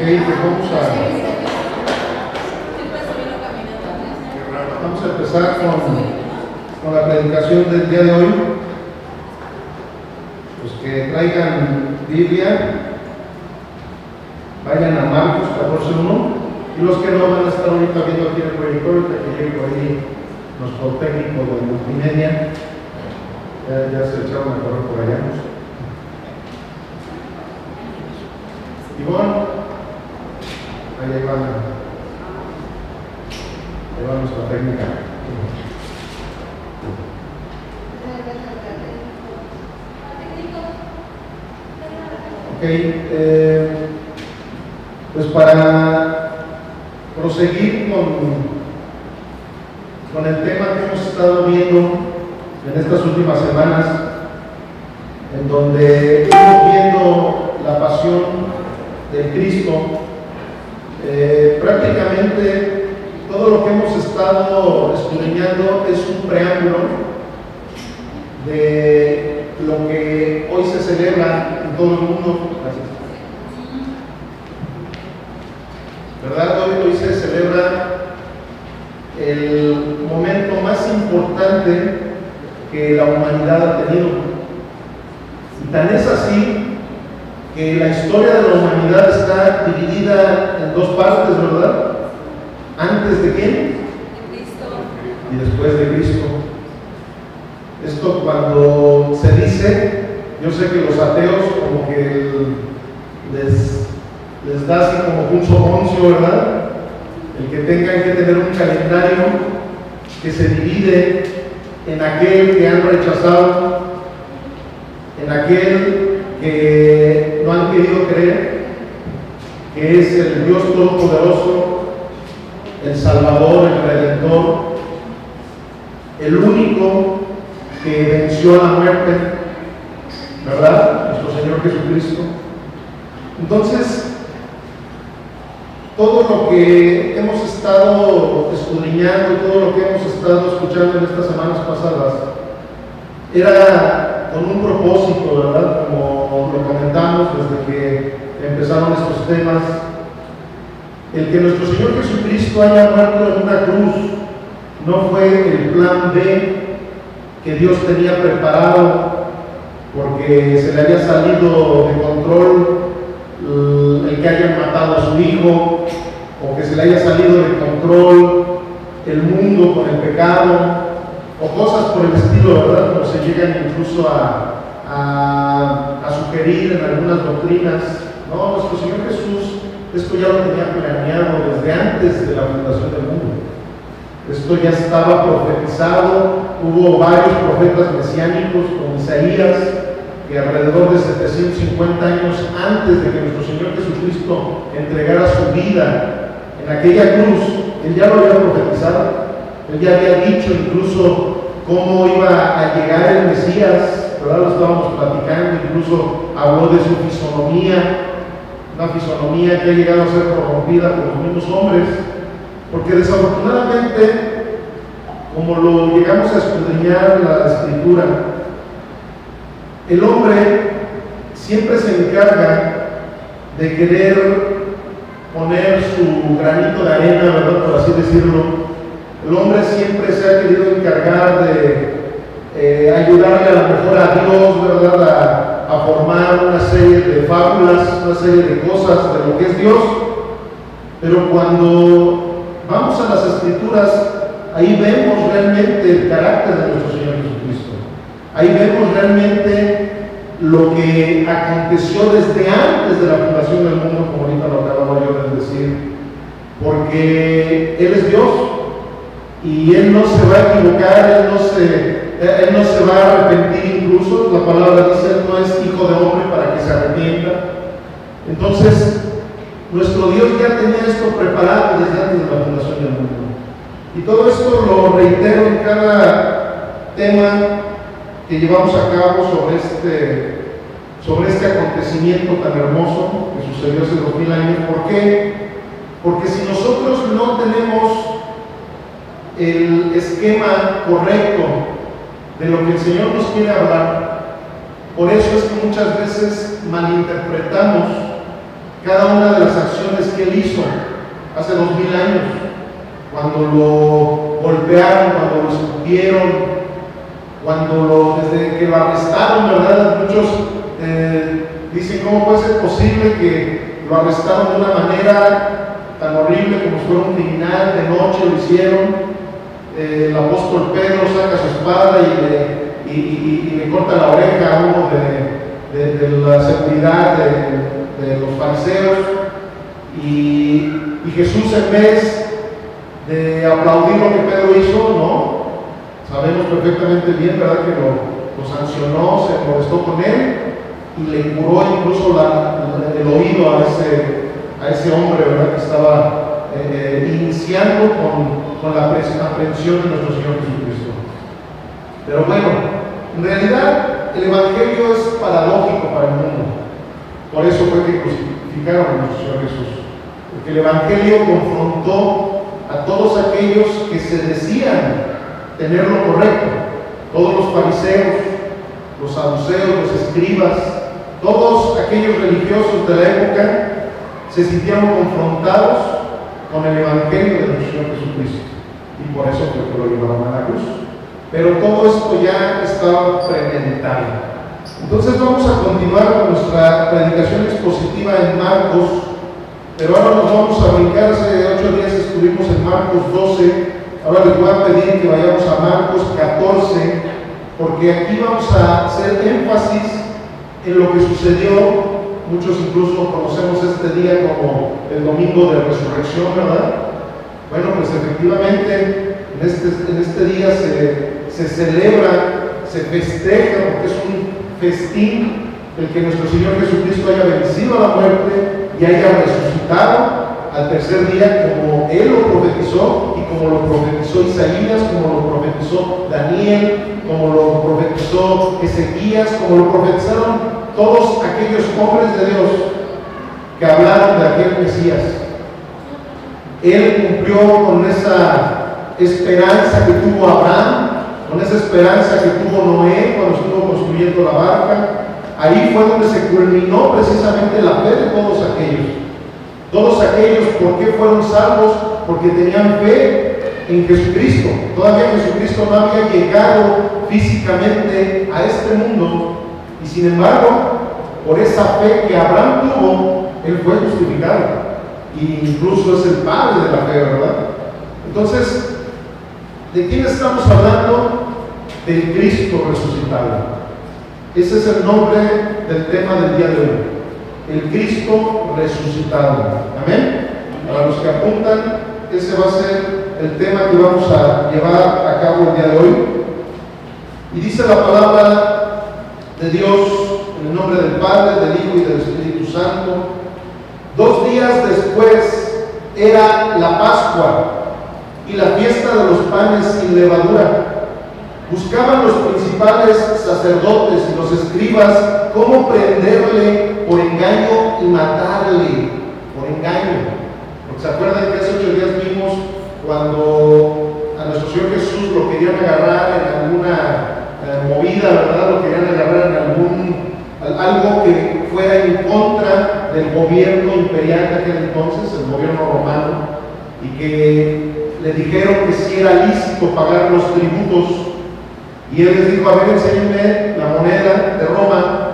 Vamos a empezar con la predicación del día de hoy. Los que traigan Biblia, vayan a Marcos 14:1, y los que no van a estar ahorita viendo aquí el proyector, que llegue por ahí nuestro técnico de multimedia, ya se echaron a correr por allá. Ivonne, ahí va nuestra técnica. Pues para proseguir con el tema que hemos estado viendo en estas últimas semanas, en donde estamos viendo la pasión de Cristo, prácticamente todo lo que hemos estado escudriñando es un preámbulo de lo que hoy se celebra en todo el mundo. Gracias. ¿Verdad? Hoy se celebra el momento más importante que la humanidad ha tenido. Y tan es así que la historia de la humanidad está dividida en dos partes, ¿verdad? ¿Antes de quién? De Cristo. Y después de Cristo. Esto cuando se dice, yo sé que los ateos como que les da así como un soponcio, ¿verdad? El que tengan que tener un calendario que se divide en aquel que han rechazado, en aquel que no han querido creer, que es el Dios Todopoderoso, el Salvador, el Redentor, el único que venció la muerte, ¿verdad? Nuestro Señor Jesucristo. Entonces, todo lo que hemos estado escudriñando, todo lo que hemos estado escuchando en estas semanas pasadas, era con un propósito, ¿verdad? Como lo comentamos desde que empezaron estos temas. El que nuestro Señor Jesucristo haya muerto en una cruz no fue el plan B que Dios tenía preparado porque se le había salido de control el que hayan matado a su hijo, o que se le haya salido de control el mundo con el pecado, o cosas por el estilo, ¿verdad? Como se llegan incluso a sugerir en algunas doctrinas. No, nuestro Señor Jesús esto ya lo tenía planeado desde antes de la fundación del mundo. Esto ya estaba profetizado. Hubo varios profetas mesiánicos, como Isaías, que alrededor de 750 años antes de que nuestro Señor Jesucristo entregara su vida en aquella cruz, Él ya lo había profetizado. Él ya había dicho incluso cómo iba a llegar el Mesías, ¿verdad? Lo estábamos platicando, incluso habló de su fisonomía, una fisonomía que ha llegado a ser corrompida por los mismos hombres, porque desafortunadamente, como lo llegamos a escudriñar en la Escritura, el hombre siempre se encarga de querer poner su granito de arena, ¿verdad? Por así decirlo. El hombre siempre se ha querido encargar de ayudarle a lo mejor a Dios, ¿verdad? A formar una serie de fábulas, una serie de cosas de lo que es Dios. Pero cuando vamos a las Escrituras, ahí vemos realmente el carácter de nuestro Señor Jesucristo. Ahí vemos realmente lo que aconteció desde antes de la fundación del mundo, como ahorita lo acababa yo de decir, porque Él es Dios y Él no se va a equivocar, Él no se va a arrepentir. Incluso la palabra dice, Él no es hijo de hombre para que se arrepienta. Entonces, nuestro Dios ya tenía esto preparado desde antes de la fundación del mundo. Y todo esto lo reitero en cada tema que llevamos a cabo sobre este acontecimiento tan hermoso que sucedió hace 2000 años. ¿Por qué? Porque si nosotros no tenemos el esquema correcto de lo que el Señor nos quiere hablar, por eso es que muchas veces malinterpretamos cada una de las acciones que él hizo hace 2000 años, cuando lo golpearon, cuando lo escupieron, desde que lo arrestaron, ¿verdad? Muchos dicen, ¿cómo puede ser posible que lo arrestaron de una manera tan horrible como si fuera un criminal? De noche lo hicieron. El apóstol Pedro saca su espada y le corta la oreja a uno de la seguridad de los fariseos, y Jesús, en vez de aplaudir lo que Pedro hizo, no, sabemos perfectamente bien, ¿verdad?, que lo sancionó, se molestó con él y le curó incluso el oído a ese hombre, ¿verdad?, que estaba iniciando con la aprehensión de nuestro Señor Jesucristo. Pero bueno, en realidad el Evangelio es paradójico para el mundo. Por eso fue que crucificaron a nuestro Señor Jesús, porque el Evangelio confrontó a todos aquellos que se decían tener lo correcto, todos los fariseos, los saduceos, los escribas, todos aquellos religiosos de la época se sintieron confrontados con el Evangelio de nuestro Señor Jesucristo, y por eso fue que lo llevaron a la cruz. Pero todo esto ya estaba premeditado. Entonces vamos a continuar con nuestra predicación expositiva en Marcos, pero ahora nos vamos a brincar. Hace 8 días estuvimos en Marcos 12, ahora les voy a pedir que vayamos a Marcos 14, porque aquí vamos a hacer énfasis en lo que sucedió. Muchos incluso conocemos este día como el Domingo de Resurrección, ¿verdad? Bueno, pues efectivamente en este día se celebra, se festeja, porque es un festín el que nuestro Señor Jesucristo haya vencido a la muerte y haya resucitado al tercer día, como Él lo profetizó, y como lo profetizó Isaías, como lo profetizó Daniel, como lo profetizó Ezequías, como lo profetizaron todos aquellos hombres de Dios que hablaron de aquel Mesías. Él cumplió con esa esperanza que tuvo Abraham, con esa esperanza que tuvo Noé cuando estuvo construyendo la barca. Ahí fue donde se culminó precisamente la fe de todos aquellos. Todos aquellos, ¿por qué fueron salvos? Porque tenían fe en Jesucristo. Todavía Jesucristo no había llegado físicamente a este mundo, y sin embargo, por esa fe que Abraham tuvo, él fue justificado, y incluso es el padre de la fe, ¿verdad? Entonces, ¿de quién estamos hablando? Del Cristo resucitado. Ese es el nombre del tema del día de hoy, el Cristo resucitado. Amén. Para los que apuntan, ese va a ser el tema que vamos a llevar a cabo el día de hoy. Y dice la palabra de Dios, en el nombre del Padre, del Hijo y del Espíritu Santo: 2 días después era la Pascua y la fiesta de los panes sin levadura. Buscaban los principales sacerdotes y los escribas cómo prenderle por engaño y matarle por engaño. Porque se acuerdan que hace 8 días vimos cuando a nuestro Señor Jesús lo querían agarrar en alguna movida, ¿verdad? Lo querían agarrar en algo que fuera en contra del gobierno imperial de aquel entonces, el gobierno romano, y que le dijeron que si era lícito pagar los tributos. Y él les dijo: a ver, enséñenme la moneda de Roma.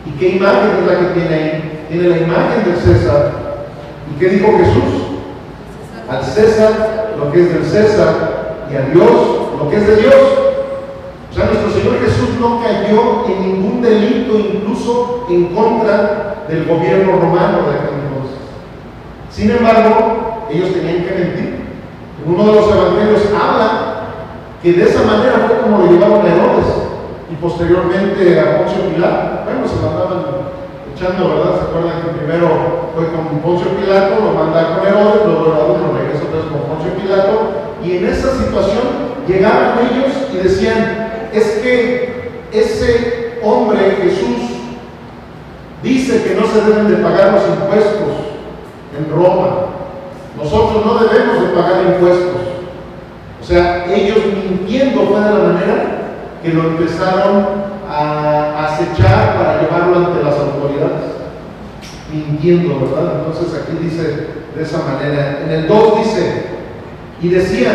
¿Y qué imagen es la que tiene ahí? Tiene la imagen del César. ¿Y qué dijo Jesús? Al César lo que es del César, y a Dios lo que es de Dios. O sea, nuestro Señor Jesús no cayó en ningún delito, incluso en contra del gobierno romano de aquel entonces. Sin embargo, ellos tenían que mentir. En uno de los evangelios habla que de esa manera fue como lo llevaron a Herodes y posteriormente a Poncio Pilato. Bueno, se lo andaban echando, ¿verdad? ¿Se acuerdan que primero fue con Poncio Pilato, lo mandaron con Herodes, luego Herodes lo regresa otra vez con Poncio Pilato, y en esa situación llegaban ellos y decían: es que ese hombre Jesús dice que no se deben de pagar los impuestos en Roma, nosotros no debemos de pagar impuestos. O sea, ellos mintiendo fue de la manera que lo empezaron a acechar para llevarlo ante las autoridades. mintiendo, ¿verdad? Entonces aquí dice de esa manera. En el 2 dice, y decían,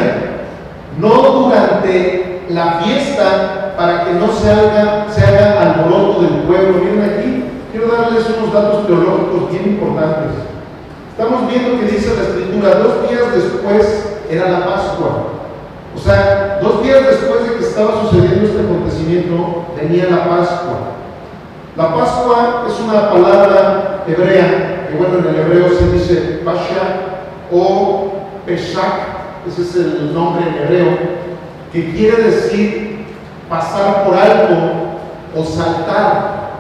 no durante la fiesta, para que no se haga alboroto del pueblo. Miren aquí, quiero darles unos datos teológicos bien importantes. Estamos viendo que dice la Escritura, 2 días después era la Pascua. O sea, 2 días después de que estaba sucediendo este acontecimiento, venía la Pascua. La Pascua es una palabra hebrea, que bueno, en el hebreo se dice Pasha o Peshach, ese es el nombre en hebreo, que quiere decir pasar por alto o saltar.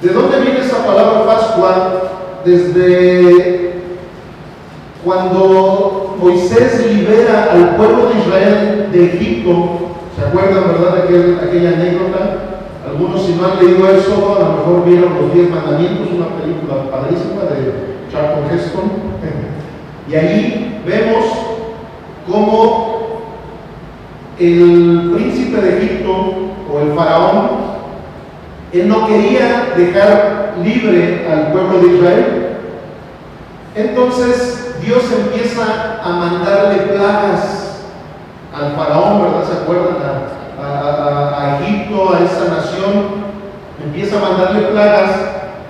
¿De dónde viene esa palabra Pascua? Desde cuando Moisés libera al pueblo de Israel de Egipto. ¿Se acuerdan, verdad, de aquella anécdota? Algunos, si no han leído eso, a lo mejor vieron Los 10 Mandamientos, una película padrísima de Charlton Heston. Y ahí vemos cómo el príncipe de Egipto, o el faraón, él no quería dejar libre al pueblo de Israel. Entonces Dios empieza a mandarle plagas al faraón, ¿verdad? ¿Se acuerdan? A Egipto, a esa nación, empieza a mandarle plagas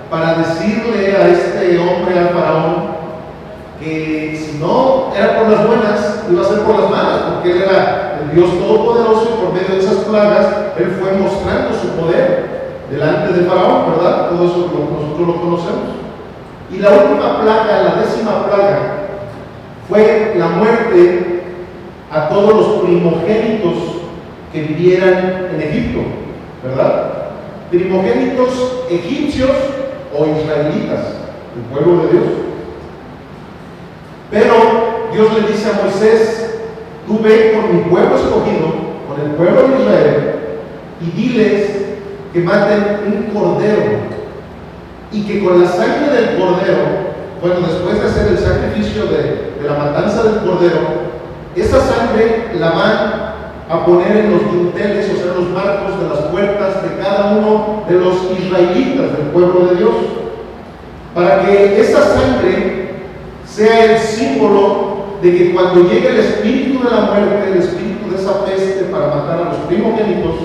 para decirle a este hombre, al faraón, que si no era por las buenas, iba a ser por las malas, porque él era el Dios Todopoderoso y por medio de esas plagas, él fue mostrando su poder delante de faraón, ¿verdad? Todo eso nosotros lo conocemos. Y la última plaga, la 10ª plaga, fue la muerte a todos los primogénitos que vivieran en Egipto, ¿verdad? Primogénitos egipcios o israelitas, el pueblo de Dios. Pero Dios le dice a Moisés, tú ve con mi pueblo escogido, con el pueblo de Israel, y diles que maten un cordero, y que con la sangre del cordero, bueno, después de hacer el sacrificio de la matanza del cordero, esa sangre la van a poner en los dinteles, o sea, en los marcos de las puertas de cada uno de los israelitas del pueblo de Dios, para que esa sangre sea el símbolo de que cuando llegue el espíritu de la muerte, el espíritu de esa peste para matar a los primogénitos,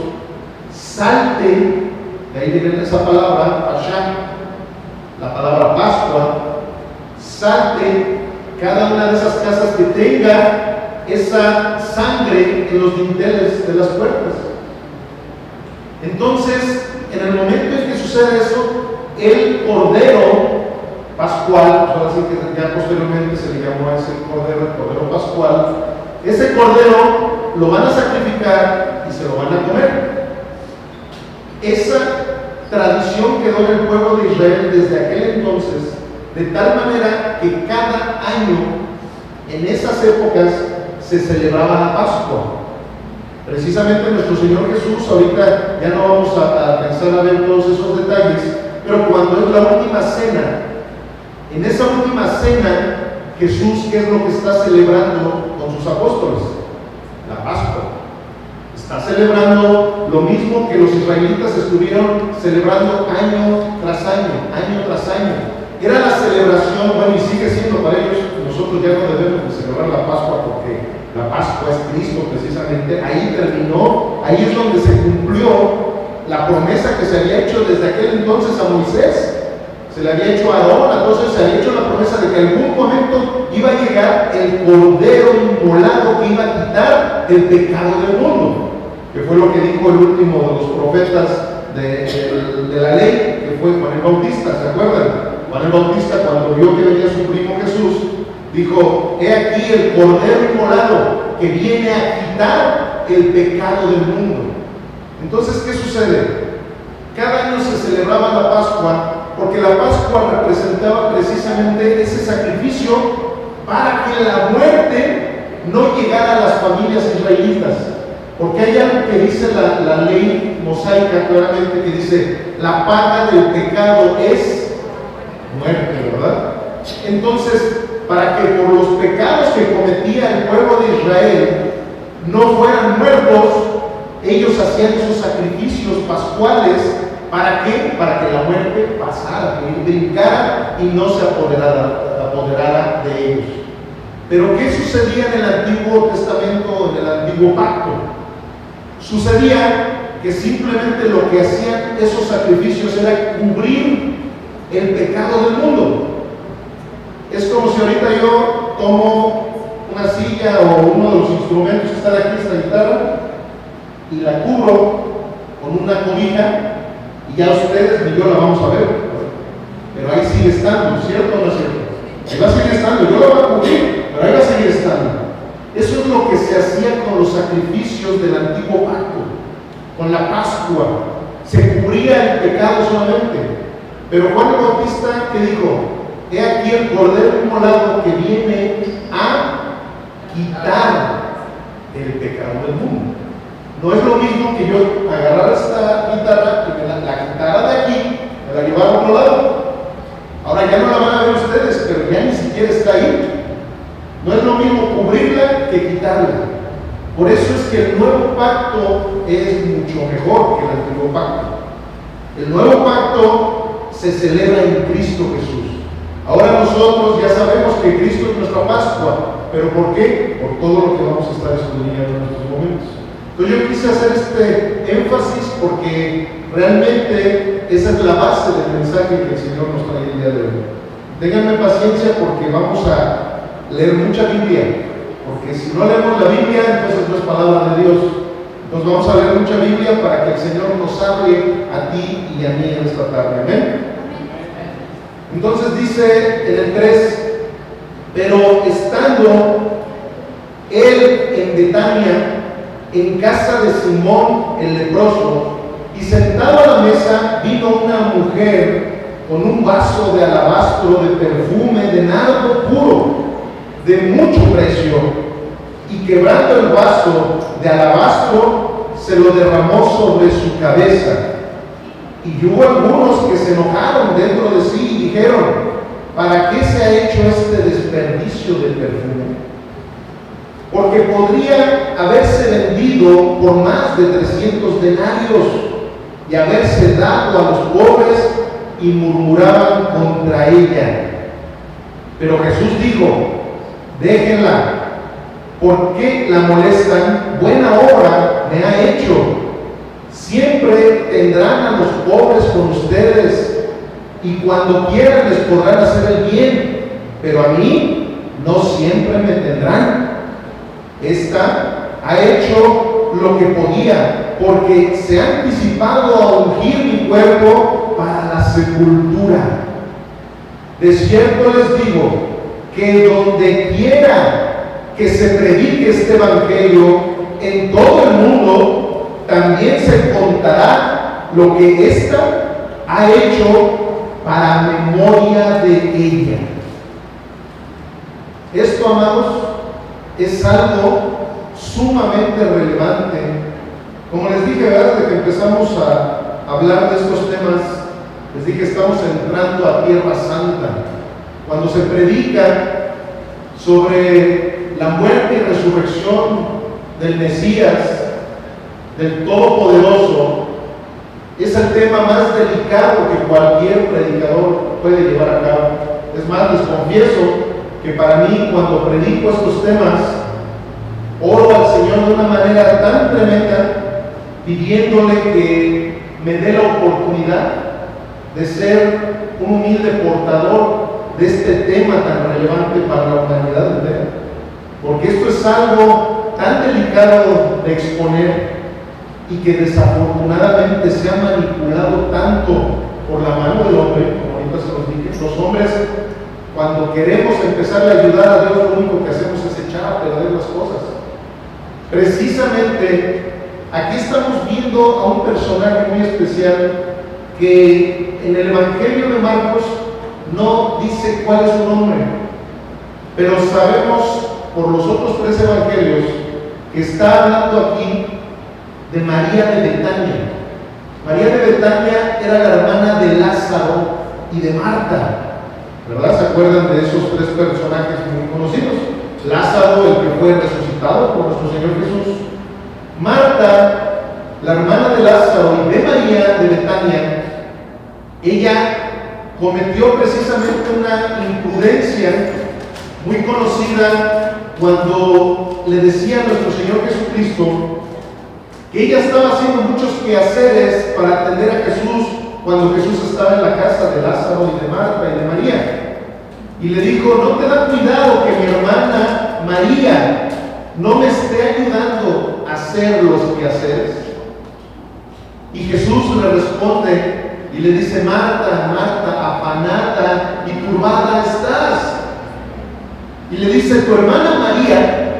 salte, de ahí viene esa palabra, Pasha, la palabra Pascua, salte cada una de esas casas que tenga esa sangre en los dinteles de las puertas. Entonces, en el momento en que sucede eso, el cordero pascual, ahora sí que ya posteriormente se le llamó a ese cordero el cordero pascual, ese cordero lo van a sacrificar y se lo van a comer. Esa tradición quedó en el pueblo de Israel desde aquel entonces, de tal manera que cada año, en esas épocas, se celebraba la Pascua. Precisamente nuestro Señor Jesús, ahorita ya no vamos a pensar a ver todos esos detalles, pero cuando es la última cena, en esa última cena, Jesús, ¿qué es lo que está celebrando con sus apóstoles? La Pascua. Está celebrando lo mismo que los israelitas estuvieron celebrando año tras año, año tras año. Era la celebración, bueno, y sigue siendo para ellos. Nosotros ya no debemos de celebrar la Pascua porque la Pascua es Cristo precisamente. Ahí terminó, ahí es donde se cumplió la promesa que se había hecho desde aquel entonces a Moisés. Se le había hecho a Aarón, entonces se había hecho la promesa de que en algún momento iba a llegar el cordero inmolado que iba a quitar el pecado del mundo, que fue lo que dijo el último de los profetas de la ley, que fue Juan el Bautista. ¿Se acuerdan? Juan el Bautista, cuando vio que venía su primo Jesús, dijo: he aquí el cordero inmolado que viene a quitar el pecado del mundo. Entonces, ¿qué sucede? Cada año se celebraba la Pascua, porque la Pascua representaba precisamente ese sacrificio para que la muerte no llegara a las familias israelitas. Porque hay algo que dice la ley mosaica claramente, que dice: la paga del pecado es muerte, ¿verdad? Entonces, para que por los pecados que cometía el pueblo de Israel no fueran muertos, ellos hacían esos sacrificios pascuales ¿Para qué? Para que la muerte pasara, que brincara y no se apoderara de ellos. Pero ¿qué sucedía en el Antiguo Testamento, en el Antiguo Pacto? Sucedía que simplemente lo que hacían esos sacrificios era cubrir el pecado del mundo. Es como si ahorita yo tomo una silla o uno de los instrumentos que están aquí, esta guitarra, y la cubro con una cobija, y ya ustedes ni yo la vamos a ver, pero ahí sigue estando, ¿cierto o no es cierto? Ahí va a seguir estando, yo la voy a cubrir, pero ahí va a seguir estando. Eso es lo que se hacía con los sacrificios del Antiguo Pacto, con la Pascua. Se cubría el pecado solamente. Pero Juan el Bautista, ¿qué dijo? He aquí el Cordero inmolado que viene a quitar el pecado del mundo. No es lo mismo que yo agarrar esta guitarra y me la quitara de aquí, me la llevara a otro lado. Ahora ya no la van a ver ustedes, pero ya ni siquiera está ahí. No es lo mismo cubrirla que quitarla. Por eso es que el nuevo pacto es mucho mejor que el antiguo pacto. El nuevo pacto se celebra en Cristo Jesús. Ahora nosotros ya sabemos que Cristo es nuestra Pascua. ¿Pero por qué? Por todo lo que vamos a estar estudiando en estos momentos. Entonces yo quise hacer este énfasis porque realmente esa es la base del mensaje que el Señor nos trae el día de hoy. Ténganme paciencia porque vamos a leer mucha Biblia. Porque si no leemos la Biblia, entonces no es palabra de Dios. Entonces vamos a leer mucha Biblia para que el Señor nos hable a ti y a mí en esta tarde. Amén. Entonces dice en el 3, pero estando él en Betania, en casa de Simón el leproso, y sentado a la mesa, vino una mujer con un vaso de alabastro de perfume de nardo puro, de mucho precio, y quebrando el vaso de alabastro, se lo derramó sobre su cabeza. Y hubo algunos que se enojaron dentro de sí y dijeron: ¿para qué se ha hecho este desperdicio de perfume? Porque podría haberse vendido por más de 300 denarios y haberse dado a los pobres, y murmuraban contra ella. Pero Jesús dijo: déjenla, ¿por qué la molestan? Buena obra me ha hecho. Siempre tendrán a los pobres con ustedes, y cuando quieran les podrán hacer el bien, pero a mí no siempre me tendrán. Esta ha hecho lo que podía, porque se ha anticipado a ungir mi cuerpo para la sepultura. De cierto les digo que donde quiera que se predique este evangelio en todo el mundo, también se contará lo que ésta ha hecho para memoria de ella. Esto, amados, es algo sumamente relevante. Como les dije, ¿verdad? Desde que empezamos a hablar de estos temas, les dije, estamos entrando a Tierra Santa. Cuando se predica sobre la muerte y resurrección del Mesías, del Todopoderoso, es el tema más delicado que cualquier predicador puede llevar a cabo. Es más, les confieso que para mí, cuando predico estos temas, oro al Señor de una manera tan tremenda, pidiéndole que me dé la oportunidad de ser un humilde portador de este tema tan relevante para la humanidad entera. Porque esto es algo tan delicado de exponer y que desafortunadamente se ha manipulado tanto por la mano del hombre, como ahorita se los dije. Los hombres, cuando queremos empezar a ayudar a Dios, lo único que hacemos es echar a perder las cosas. Precisamente aquí estamos viendo a un personaje muy especial que en el Evangelio de Marcos no dice cuál es su nombre, pero sabemos por los otros 3 evangelios que está hablando aquí de María de Betania. María de Betania era la hermana de Lázaro y de Marta, ¿verdad? ¿Se acuerdan de esos 3 personajes muy conocidos? Lázaro, el que fue resucitado por nuestro Señor Jesús. Marta, la hermana de Lázaro y de María de Betania, ella cometió precisamente una imprudencia muy conocida cuando le decía a nuestro Señor Jesucristo que ella estaba haciendo muchos quehaceres para atender a Jesús cuando Jesús estaba en la casa de Lázaro y de Marta y de María. Y le dijo: ¿no te da cuidado que mi hermana María no me esté ayudando a hacer los quehaceres? Y Jesús le responde y le dice: Marta, Marta, afanada y turbada estás. Y le dice: tu hermana María,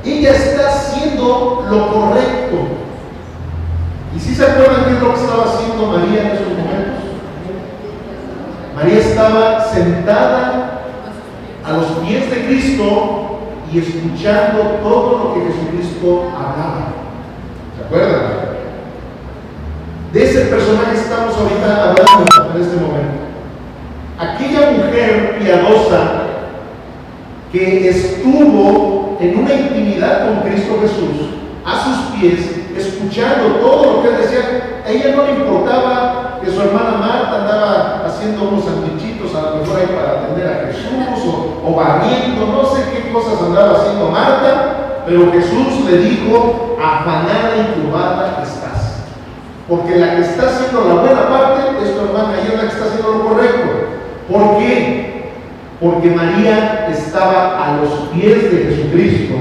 ella está haciendo lo correcto. ¿Y si se acuerdan qué es lo que estaba haciendo María en esos momentos? María estaba sentada a los pies de Cristo y escuchando todo lo que Jesucristo hablaba. ¿Se acuerdan? De ese personaje estamos ahorita hablando en este momento. Aquella mujer piadosa que estuvo en una intimidad con Cristo Jesús, a sus pies, escuchando todo lo que él decía. A ella no le importaba que su hermana Marta andaba haciendo unos sandwichitos a lo mejor ahí para atender a Jesús, o barriendo, no sé qué cosas andaba haciendo Marta, pero Jesús le dijo: afanada y turbada estás, porque la que está haciendo la buena parte es tu hermana, ella es la que está haciendo lo correcto. ¿Por qué? Porque María estaba a los pies de Jesucristo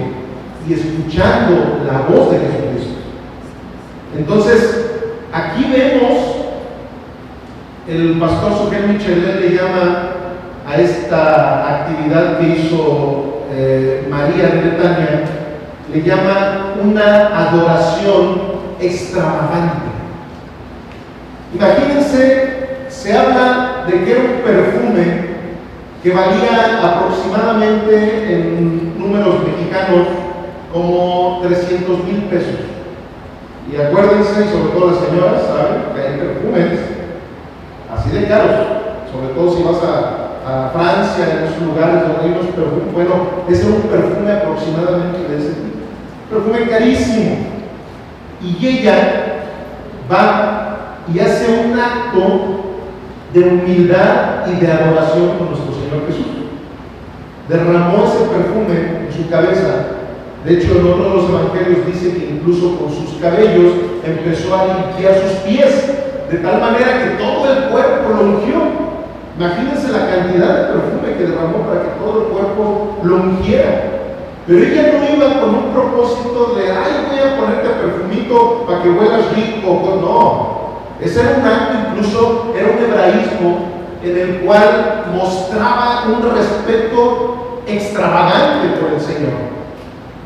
y escuchando la voz de Jesucristo. Entonces, aquí vemos, el pastor Soquel Michelet le llama a esta actividad que hizo María de Betania, le llama una adoración extravagante. Imagínense, se habla de que era un perfume que valía aproximadamente, en números mexicanos, como 300,000 pesos. Y acuérdense, y sobre todo las señoras saben que hay perfumes así de caros, sobre todo si vas a Francia, en esos lugares donde hay unos perfumes. Bueno, ese es un perfume aproximadamente de ese tipo, perfume carísimo. Y ella va y hace un acto de humildad y de adoración con nuestro Señor Jesús. Derramó ese perfume en su cabeza. De hecho, en otro de los evangelios dice que incluso con sus cabellos empezó a limpiar sus pies, de tal manera que todo el cuerpo lo ungió. Imagínense la cantidad de perfume que derramó para que todo el cuerpo lo ungiera. Pero ella no iba con un propósito de: ay, voy a ponerte perfumito para que huelas rico. No, ese era un acto, incluso era un hebraísmo en el cual mostraba un respeto extravagante por el Señor.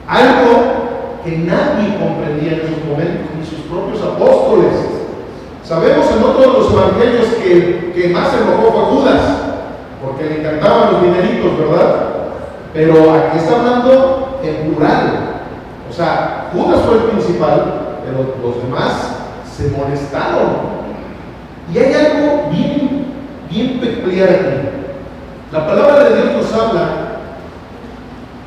Algo que nadie comprendía en esos momentos, ni sus propios apóstoles. Sabemos en otro de los evangelios que más se enojó fue Judas, porque le encantaban los dineritos, ¿verdad? Pero aquí está hablando en plural. O sea, Judas fue el principal, pero los demás se molestaron. Y hay algo bien peculiar aquí. La palabra de Dios nos habla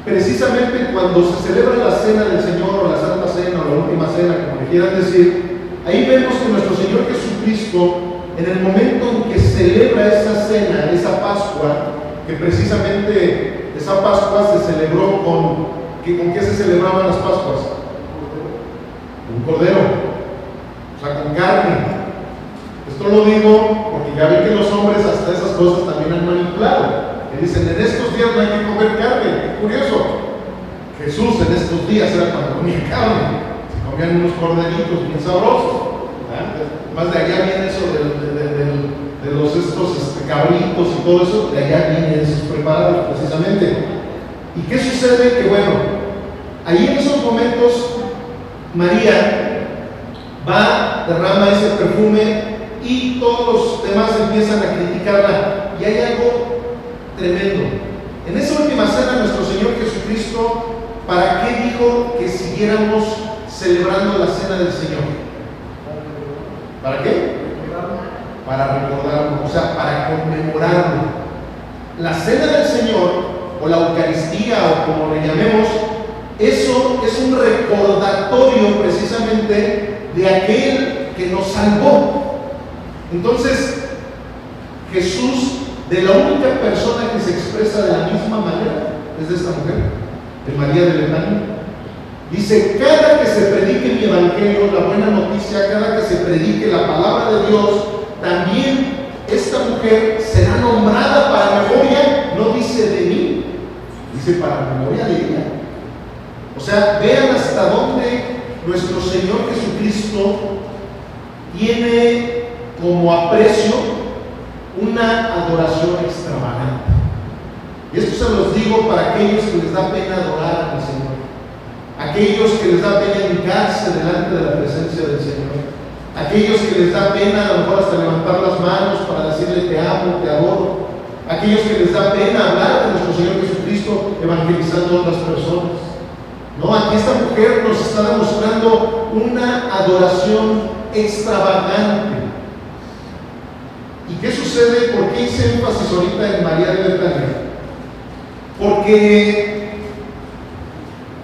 precisamente cuando se celebra la cena del Señor, o la Santa Cena, o la Última Cena, como le quieran decir. Ahí vemos que nuestro Señor Jesucristo, en el momento en que celebra esa cena, esa Pascua, que precisamente esa Pascua se celebró ¿con qué se celebraban las Pascuas? Un cordero, o sea, con carne. Esto lo digo porque ya ven que los hombres hasta esas cosas también han manipulado. Que dicen: en estos días no hay que comer carne. Qué curioso. Jesús en estos días era cuando comía carne. Se comían unos corderitos bien sabrosos. Más de allá viene eso de los estos cabritos y todo eso. De allá vienen esos preparados precisamente. ¿Y qué sucede? Que bueno, ahí en esos momentos María va, derrama ese perfume y todos los demás empiezan a criticarla. Y hay algo tremendo. En esa última cena, nuestro Señor Jesucristo, ¿para qué dijo que siguiéramos celebrando la cena del Señor? ¿Para qué? Para recordarlo, o sea, para conmemorarlo. La cena del Señor, o la Eucaristía, o como le llamemos, eso es un recordatorio precisamente de aquel que nos salvó. Entonces, Jesús, de la única persona que se expresa de la misma manera, es de esta mujer, de María de Betania. Dice, cada que se predique mi evangelio, la buena noticia, cada que se predique la palabra de Dios, también esta mujer será nombrada para memoria, no dice de mí, dice para memoria de ella. O sea, vean hasta dónde nuestro Señor Jesucristo tiene como aprecio una adoración extravagante. Y esto se los digo para aquellos que les da pena adorar al Señor, aquellos que les da pena hincarse delante de la presencia del Señor, aquellos que les da pena a lo mejor hasta levantar las manos para decirle te amo, te adoro, aquellos que les da pena hablar de nuestro Señor Jesucristo evangelizando a otras personas. No, aquí esta mujer nos está demostrando una adoración extravagante. ¿Y qué sucede? ¿Por qué hice énfasis ahorita en María de Betania? Porque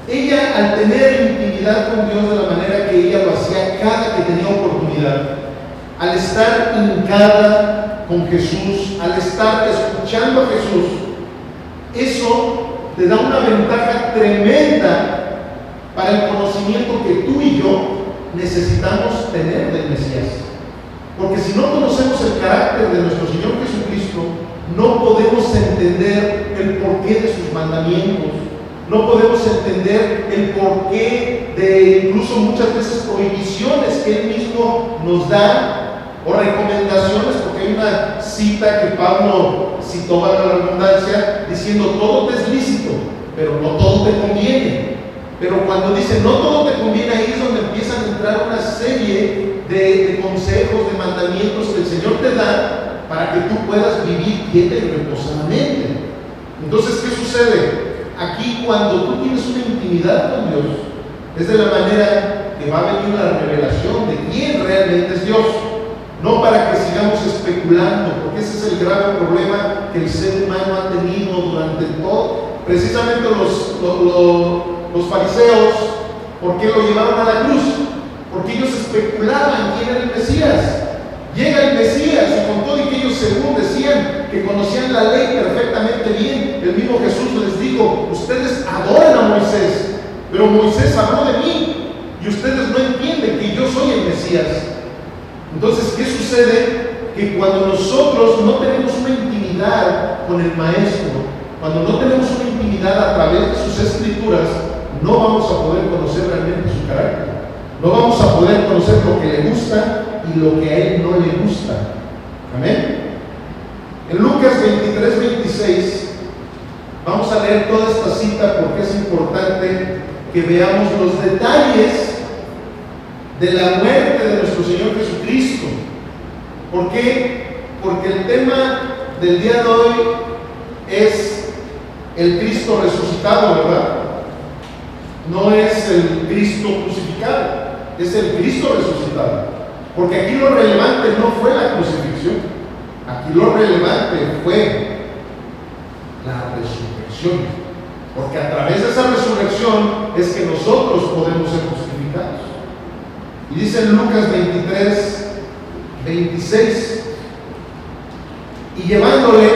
ella, al tener intimidad con Dios de la manera que ella lo hacía cada que tenía oportunidad, al estar hincada con Jesús, al estar escuchando a Jesús, eso te da una ventaja tremenda para el conocimiento que tú y yo necesitamos tener del Mesías. Porque si no conocemos el carácter de nuestro Señor Jesucristo, no podemos entender el porqué de sus mandamientos, no podemos entender el porqué de incluso muchas veces prohibiciones que Él mismo nos da, o recomendaciones, porque hay una cita que Pablo citó, a la redundancia, diciendo todo te es lícito, pero no todo te conviene. Pero cuando dice no todo te conviene, ahí es donde empiezan a entrar una serie de consejos, de mandamientos que el Señor te da para que tú puedas vivir quieta y reposadamente. Entonces, ¿qué sucede? Aquí, cuando tú tienes una intimidad con Dios, es de la manera que va a venir la revelación de quién realmente es Dios. No para que sigamos especulando, porque ese es el grave problema que el ser humano ha tenido durante todo. Precisamente los fariseos, ¿por qué lo llevaron a la cruz? Porque ellos especulaban quién era el Mesías. Llega el Mesías y con todo y que ellos según decían que conocían la ley perfectamente bien, el mismo Jesús les dijo, ustedes adoran a Moisés, pero Moisés habló de mí y ustedes no entienden que yo soy el Mesías. Entonces, ¿qué sucede? Que cuando nosotros no tenemos una intimidad con el Maestro, cuando no tenemos una intimidad a través de sus escrituras, no vamos a poder conocer realmente su carácter. No vamos a poder conocer lo que le gusta y lo que a Él no le gusta. Amén. En Lucas 23-26 vamos a leer toda esta cita porque es importante que veamos los detalles de la muerte de nuestro Señor Jesucristo. ¿Por qué? Porque el tema del día de hoy es el Cristo resucitado, ¿verdad? No es el Cristo crucificado, es el Cristo resucitado. Porque aquí lo relevante no fue la crucifixión, aquí lo relevante fue la resurrección. Porque a través de esa resurrección es que nosotros podemos ser justificados. Y dice en Lucas 23-26, y llevándole,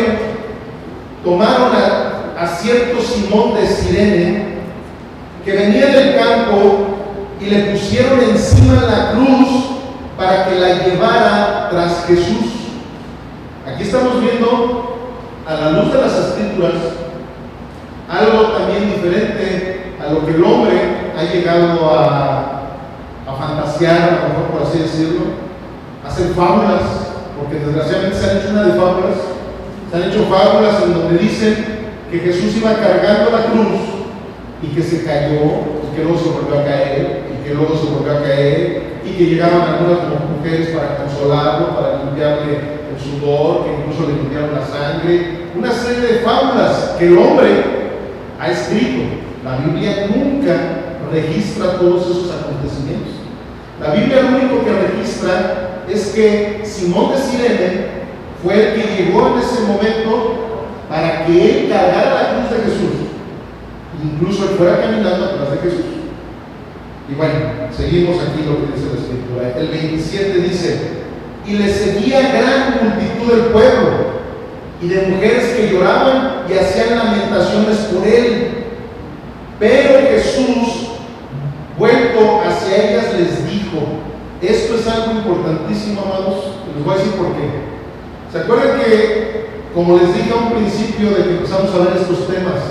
tomaron a cierto Simón de Cirene, que venía del campo, y le pusieron encima la cruz para que la llevara tras Jesús. Aquí estamos viendo, a la luz de las Escrituras, algo también diferente a lo que el hombre ha llegado a fantasear, a lo mejor por así decirlo, hacer fábulas, porque desgraciadamente se han hecho una de fábulas. Se han hecho fábulas en donde dicen que Jesús iba cargando la cruz y que se cayó, y que luego se volvió a caer, y que luego se volvió a caer, y que llegaban algunas mujeres para consolarlo, para limpiarle el sudor, que incluso le limpiaron la sangre. Una serie de fábulas que el hombre ha escrito. La Biblia nunca registra todos esos acontecimientos. La Biblia lo único que registra es que Simón de Cirene fue el que llegó en ese momento para que él cargara la cruz de Jesús, incluso él fuera caminando atrás de Jesús. Y bueno, seguimos aquí lo que dice la Escritura. El 27 dice, y le seguía gran multitud del pueblo, y de mujeres que lloraban y hacían lamentaciones por él. Pero Jesús, vuelto hacia ellas, les dijo, esto es algo importantísimo, amados, les voy a decir por qué. ¿Se acuerdan que, como les dije a un principio de que empezamos a ver estos temas,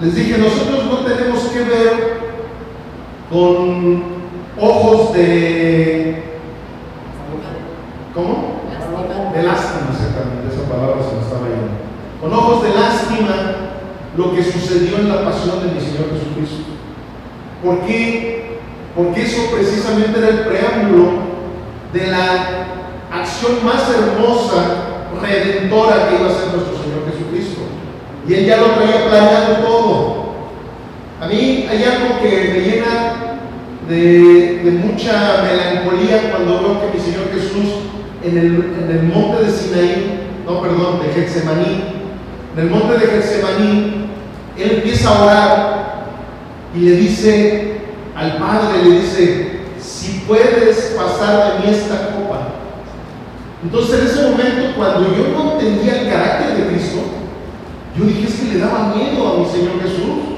les dije, nosotros no tenemos que ver con ojos de... ¿Cómo? De lástima, exactamente, esa palabra se me estaba yendo. Con ojos de lástima lo que sucedió en la pasión de mi Señor Jesucristo. ¿Por qué? Porque eso precisamente era el preámbulo de la acción más hermosa, redentora que iba a ser nuestro Señor Jesucristo. Y Él ya lo traía planeado todo. A mí hay algo que me llena de mucha melancolía cuando veo que mi Señor Jesús en el monte de Sinaí, de Getsemaní, en el monte de Getsemaní, Él empieza a orar y le dice al Padre, le dice, si puedes pasar de mí esta copa. Entonces en ese momento, cuando yo no entendía el carácter de Cristo, yo dije, es que le daba miedo a mi Señor Jesús,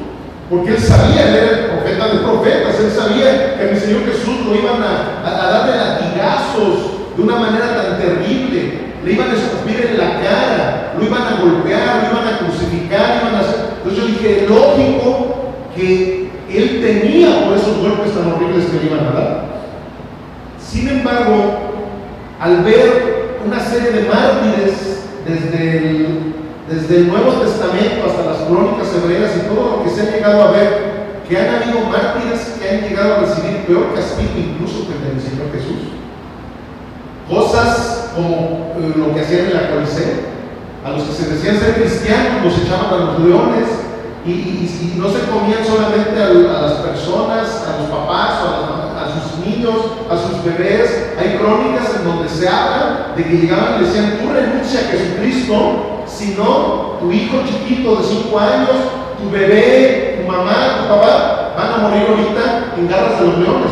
porque Él sabía, Él era el profeta de profetas, Él sabía que a mi Señor Jesús lo iban a darle latigazos de una manera tan terrible, le iban a escupir en la cara, lo iban a golpear, lo iban a crucificar, iban a hacer... Entonces yo dije, lógico que Él temía por esos golpes tan horribles que le iban a dar. Sin embargo, al ver una serie de mártires desde el Nuevo Testamento hasta las crónicas hebreas y todo lo que se ha llegado a ver, que han habido mártires que han llegado a recibir peor castigo incluso que el del Señor Jesús. Cosas como lo que hacían en la Coliseo, a los que se decían ser cristianos los echaban a los leones y no se comían solamente a las personas, a los papás, a sus niños, a sus bebés. Hay crónicas en donde se habla de que llegaban y le decían, tú renuncia a Jesucristo, si no, tu hijo chiquito de 5 años, tu bebé, tu mamá, tu papá, van a morir ahorita en garras de los leones.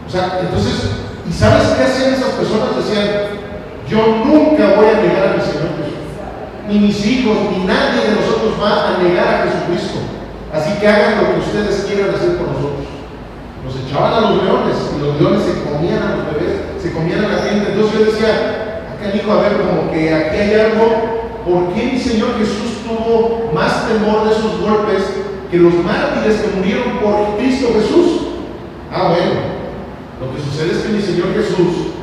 O sea, entonces, ¿y sabes qué hacían esas personas? Decían, yo nunca voy a negar a mi Señor Jesús, ni mis hijos, ni nadie de nosotros va a negar a Jesucristo, así que hagan lo que ustedes quieran hacer por nosotros. Nos echaban a los leones, y los leones se comían a los bebés, se comían a la gente. Entonces yo decía, acá dijo, a ver, como que aquí hay algo. ¿Por qué mi Señor Jesús tuvo más temor de esos golpes que los mártires que murieron por Cristo Jesús? Bueno, lo que sucede es que mi Señor Jesús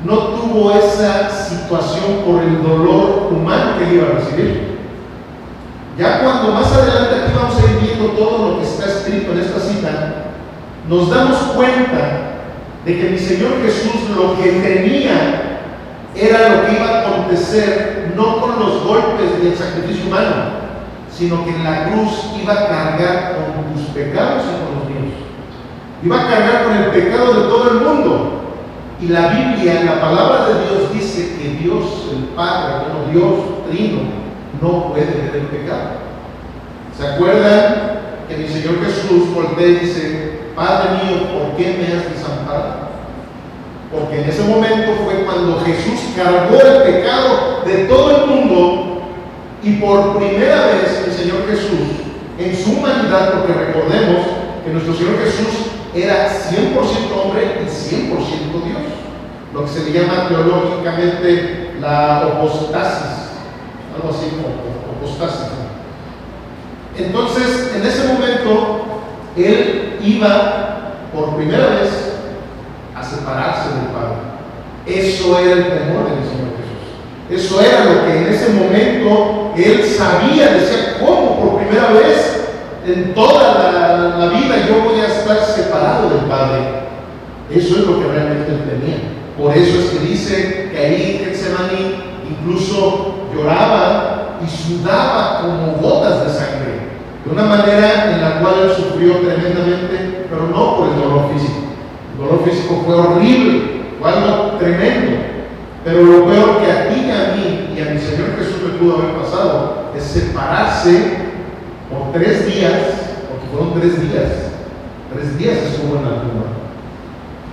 no tuvo esa situación por el dolor humano que él iba a recibir. Ya cuando más adelante aquí vamos a ir viendo todo lo que está escrito en esta cita, nos damos cuenta de que mi Señor Jesús lo que tenía era lo que iba a acontecer no con los golpes ni el sacrificio humano, sino que en la cruz iba a cargar con tus pecados y con los míos. Iba a cargar con el pecado de todo el mundo. Y la Biblia, la palabra de Dios dice que Dios, el Padre, como Dios trino, no puede ver el pecado. ¿Se acuerdan que mi Señor Jesús voltea y dice, Padre mío, ¿por qué me has desamparado? Porque en ese momento fue cuando Jesús cargó el pecado de todo el mundo y por primera vez el Señor Jesús, en su humanidad, porque recordemos que nuestro Señor Jesús era 100% hombre y 100% Dios, lo que se le llama teológicamente la apostasis, algo así como apostasis. Entonces, en ese momento, Él iba por primera vez a separarse del Padre. Eso era el temor de mi Señor Jesús. Eso era lo que en ese momento Él sabía, decía, ¿cómo por primera vez en toda la vida yo voy a estar separado del Padre? Eso es lo que realmente Él tenía. Por eso es que dice que ahí en Getsemaní incluso lloraba y sudaba como gotas de sangre, de una manera en la cual Él sufrió tremendamente, pero no por el dolor físico. El dolor físico fue horrible, fue algo tremendo, pero lo peor que a ti y a mí y a mi Señor Jesús le pudo haber pasado es separarse por 3 días, porque fueron 3 días. 3 días estuvo en la tumba.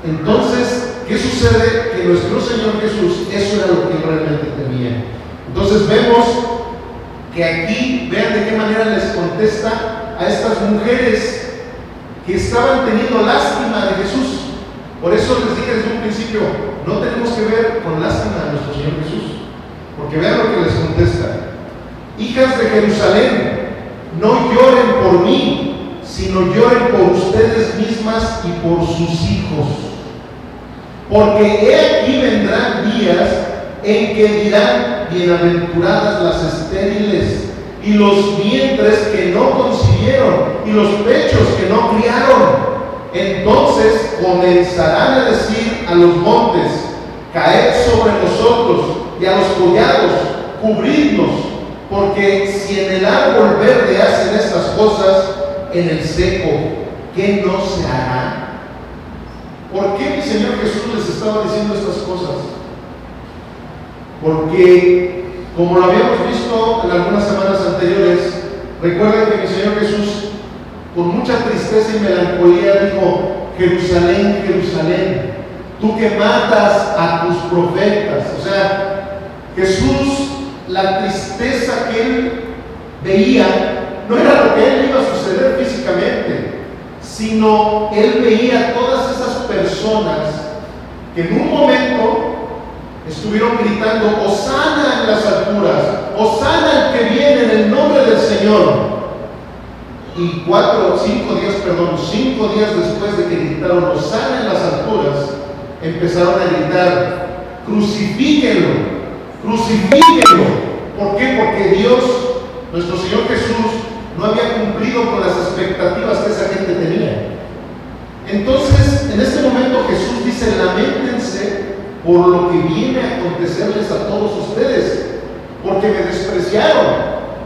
Entonces, ¿qué sucede? Que nuestro Señor Jesús, eso era lo que él realmente temía. Entonces vemos que aquí, vean de qué manera les contesta a estas mujeres que estaban teniendo lástima de Jesús. Por eso les dije desde un principio, no tenemos que ver con lástima a nuestro Señor Jesús, porque vean lo que les contesta: hijas de Jerusalén, no lloren por mí, sino lloren por ustedes mismas y por sus hijos. Porque he aquí vendrán días en que dirán: bienaventuradas las estériles, y los vientres que no concibieron, y los pechos que no criaron. Entonces comenzarán a decir a los montes: caed sobre nosotros, y a los collados: cubridnos. Porque si en el árbol verde hacen estas cosas, en el seco, ¿qué no se hará? ¿Por qué mi Señor Jesús les estaba diciendo estas cosas? Porque, como lo habíamos visto en algunas semanas anteriores, recuerden que mi Señor Jesús, con mucha tristeza y melancolía, dijo: Jerusalén, Jerusalén, tú que matas a tus profetas. O sea, Jesús, la tristeza que él veía no era lo que él iba a suceder físicamente, sino él veía todas esas personas que en un momento estuvieron gritando: Hosana en las alturas, Hosana el que viene en el nombre del Señor. Y 5 días después de que gritaron Hosana en las alturas, empezaron a gritar: crucifíquenlo, crucifíquenlo. ¿Por qué? Porque Dios, nuestro Señor Jesús, no había cumplido con las expectativas que esa gente tenía. Entonces, en este momento Jesús dice: lamentense por lo que viene a acontecerles a todos ustedes, porque me despreciaron,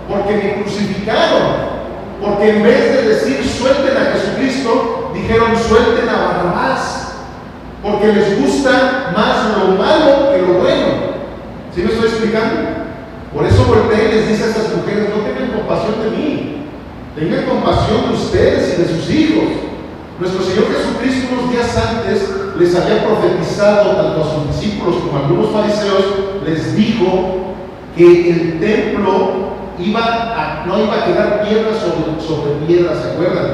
porque me crucificaron, porque en vez de decir suelten a Jesucristo, dijeron suelten a Barrabás, porque les gusta más lo malo que lo bueno. ¿Sí me estoy explicando? Por eso voltea y les dice a estas mujeres: no tengan compasión de mí, tengan compasión de ustedes y de sus hijos. Nuestro Señor Jesucristo unos días antes les había profetizado tanto a sus discípulos como a algunos fariseos, les dijo que el templo no iba a quedar piedra sobre piedra, ¿se acuerdan?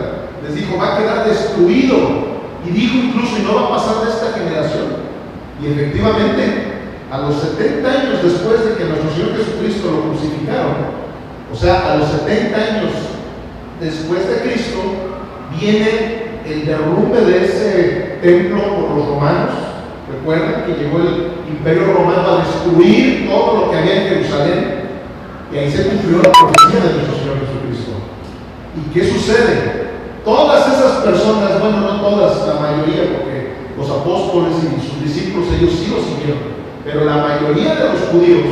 Les dijo: va a quedar destruido. Y dijo incluso: y no va a pasar de esta generación. Y efectivamente, a los 70 años después de que nuestro Señor Jesucristo lo crucificaron, o sea, a los 70 años después de Cristo, viene el derrumbe de ese templo por los romanos. Recuerdan que llegó el Imperio Romano a destruir todo lo que había en Jerusalén, y ahí se cumplió la profecía de nuestro Señor Jesucristo. ¿Y qué sucede? Todas esas personas, bueno, no todas, la mayoría, porque los apóstoles y sus discípulos, ellos sí lo siguieron, pero la mayoría de los judíos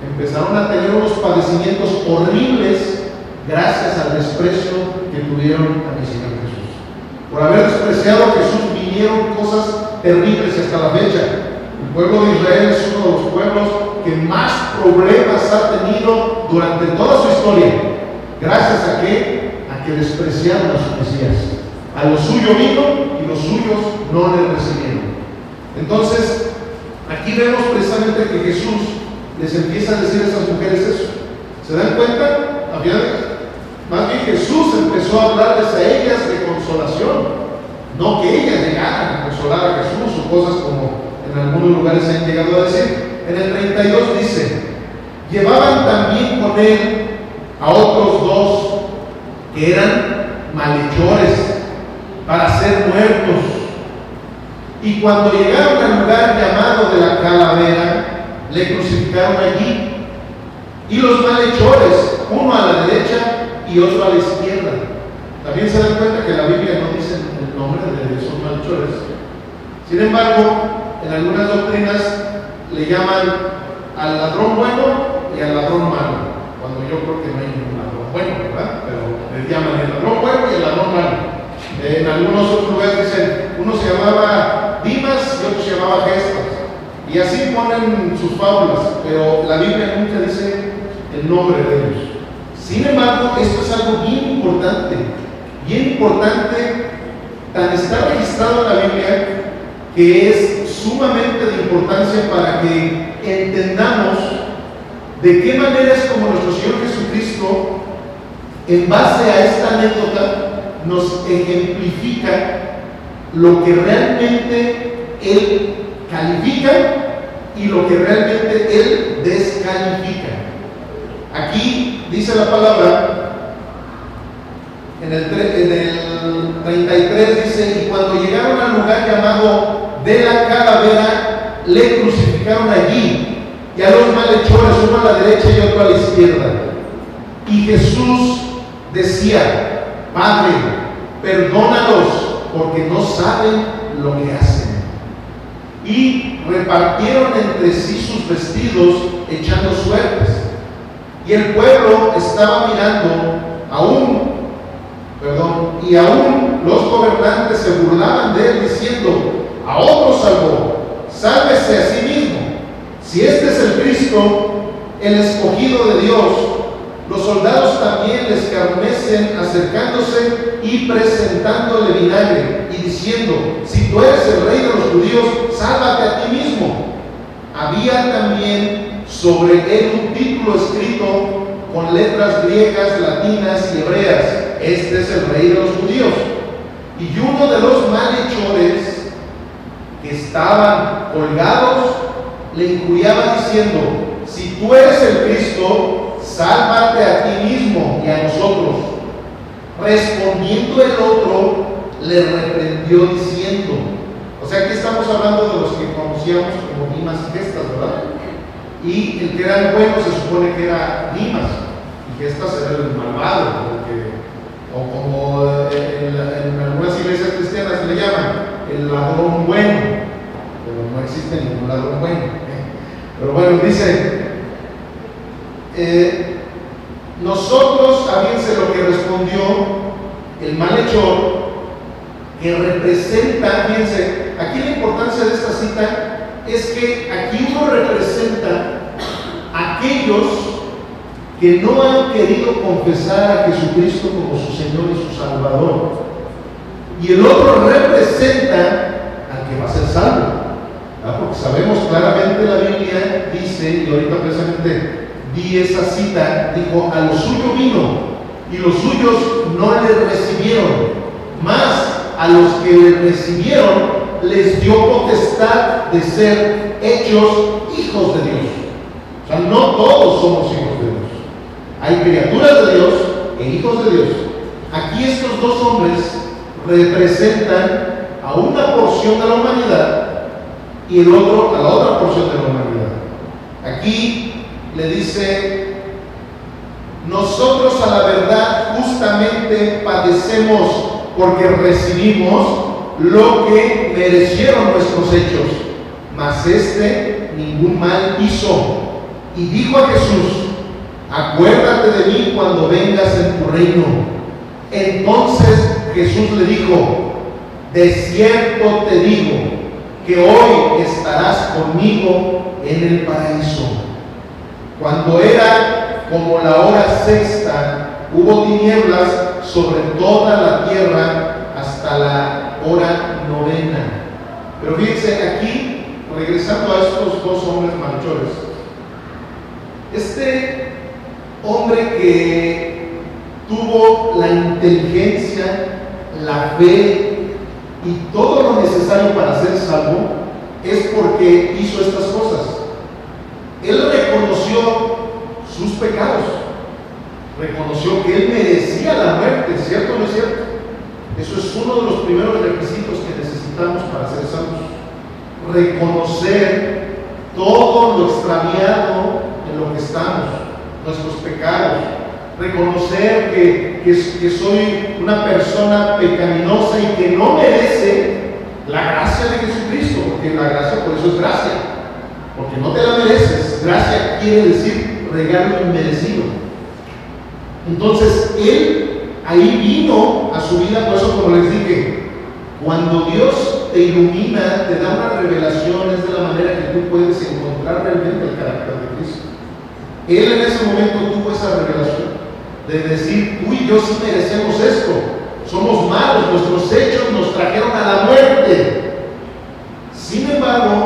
empezaron a tener unos padecimientos horribles gracias al desprecio que tuvieron a mi Señor Jesús. Por haber despreciado a Jesús vinieron cosas terribles hasta la fecha. El pueblo de Israel es uno de los pueblos que más problemas ha tenido durante toda su historia. ¿Gracias a qué? A que despreciaron a su Mesías. A lo suyo vino y los suyos no le recibieron. Entonces, aquí vemos precisamente que Jesús les empieza a decir a esas mujeres eso. ¿Se dan cuenta? Más bien Jesús empezó a hablarles a ellas de consolación, no que ellas llegaran a consolar a Jesús o cosas como en algunos lugares se han llegado a decir. En el 32 dice: llevaban también con él a otros 2 que eran malhechores para ser muertos. Y cuando llegaron al lugar llamado de la Calavera, le crucificaron allí. Y los malhechores, uno a la derecha y otro a la izquierda. También se dan cuenta que la Biblia no dice el nombre de esos malhechores. Sin embargo, en algunas doctrinas le llaman al ladrón bueno y al ladrón malo, cuando yo creo que no hay ningún ladrón bueno, ¿verdad? Pero le llaman el ladrón bueno y el ladrón malo. En algunos otros lugares dicen, uno se llamaba Dimas y otro se llamaba Gestas, y así ponen sus fábulas, pero la Biblia nunca dice el nombre de ellos. Sin embargo, esto es algo bien importante, tan está registrado en la Biblia, que es sumamente de importancia para que entendamos de qué manera es como nuestro Señor Jesucristo, en base a esta anécdota, nos ejemplifica lo que realmente Él califica y lo que realmente Él descalifica. Aquí dice la palabra, en el 33 dice: y cuando llegaron al lugar llamado de la calavera, le crucificaron allí, y a los malhechores, uno a la derecha y otro a la izquierda. Y Jesús decía: Padre, perdónalos, porque no saben lo que hacen. Y repartieron entre sí sus vestidos, echando suertes. Y el pueblo estaba mirando, y aún los gobernantes se burlaban de él, diciendo: a otro salvó, sálvese a sí mismo. Si este es el Cristo, el escogido de Dios. Los soldados también le escarnecen, acercándose y presentándole vinagre, y diciendo: si tú eres el rey de los judíos, sálvate a ti mismo. Había también sobre él un título escrito con letras griegas, latinas y hebreas: este es el rey de los judíos. Y uno de los malhechores que estaban colgados le injuriaba diciendo: si tú eres el Cristo, sálvate a ti mismo y a nosotros. Respondiendo el otro, le reprendió diciendo, o sea, aquí estamos hablando de los que conocíamos como Dimas y Gestas, ¿verdad? Y el que era el bueno se supone que era Dimas, y Gestas era el malvado, o como en algunas iglesias cristianas se le llaman el ladrón bueno, pero no existe ningún ladrón bueno. Pero bueno, dice, nosotros, fíjense lo que respondió el malhechor, que representa, fíjense, aquí la importancia de esta cita es que aquí uno representa a aquellos que no han querido confesar a Jesucristo como su Señor y su Salvador, y el otro representa al que va a ser salvo. Porque sabemos claramente, la Biblia dice, y ahorita precisamente di esa cita, dijo: a lo suyo vino, y los suyos no le recibieron, mas a los que le recibieron les dio potestad de ser hechos hijos de Dios. O sea, no todos somos hijos de Dios. Hay criaturas de Dios e hijos de Dios. Aquí estos dos hombres representan a una porción de la humanidad y el otro a la otra porción de la humanidad. Aquí le dice: nosotros a la verdad justamente padecemos porque recibimos lo que merecieron nuestros hechos, mas este ningún mal hizo. Y dijo a Jesús: acuérdate de mí cuando vengas en tu reino. Entonces Jesús le dijo: de cierto te digo que hoy estarás conmigo en el paraíso. Cuando era como la hora sexta, hubo tinieblas sobre toda la tierra hasta la hora novena. Pero fíjense, aquí, regresando a estos dos hombres malhechores, este hombre que tuvo la inteligencia, la fe y todo lo necesario para ser salvo, es porque hizo estas cosas. Él reconoció sus pecados, reconoció que él merecía la muerte, ¿cierto o no es cierto? Eso es uno de los primeros requisitos que necesitamos para ser salvos: reconocer todo lo extraviado en lo que estamos, nuestros pecados, reconocer que soy una persona pecaminosa y que no merece la gracia de Jesucristo, porque la gracia por eso es gracia, porque no te la mereces. Gracia quiere decir regalo inmerecido. Entonces él ahí vino a su vida. Por eso, como les dije, cuando Dios te ilumina, te da una revelación, es de la manera que tú puedes encontrar realmente el carácter de Cristo. Él en ese momento tuvo esa revelación de decir: tú y yo sí merecemos esto, somos malos, nuestros hechos nos trajeron a la muerte. Sin embargo,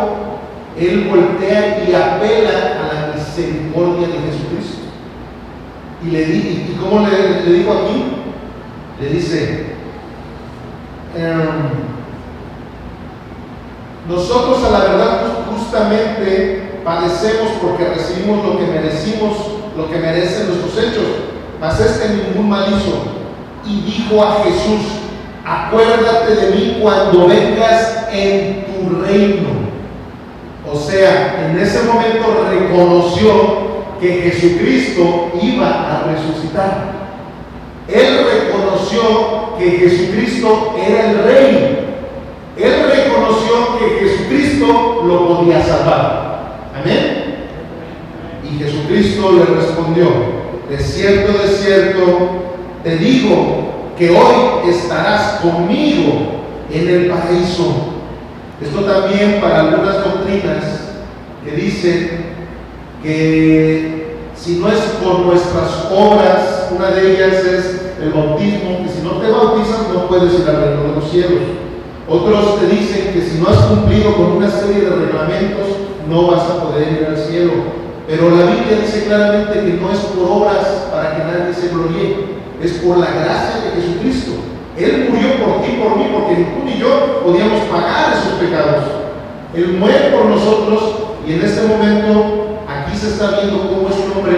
Él voltea y apela a la misericordia de Jesucristo. ¿Y cómo le dijo aquí? Le dice, nosotros a la verdad justamente padecemos porque recibimos lo que merecimos, lo que merecen nuestros hechos, mas ningún mal hizo. Y dijo a Jesús, acuérdate de mí cuando vengas en tu reino. O sea, en ese momento reconoció que Jesucristo iba a resucitar. Él reconoció que Jesucristo era el Rey. Él reconoció que Jesucristo lo podía salvar. Amén. Y Jesucristo le respondió, de cierto, te digo que hoy estarás conmigo en el paraíso. Esto también para algunas doctrinas que dicen que si no es por nuestras obras, una de ellas es el bautismo, que si no te bautizas no puedes ir al reino de los cielos. Otros te dicen que si no has cumplido con una serie de reglamentos no vas a poder ir al cielo. Pero la Biblia dice claramente que no es por obras para que nadie se gloríe, es por la gracia de Jesucristo. Él murió por ti, por mí, porque ni tú ni yo podíamos pagar esos pecados. Él muere por nosotros y en este momento aquí se está viendo cómo este hombre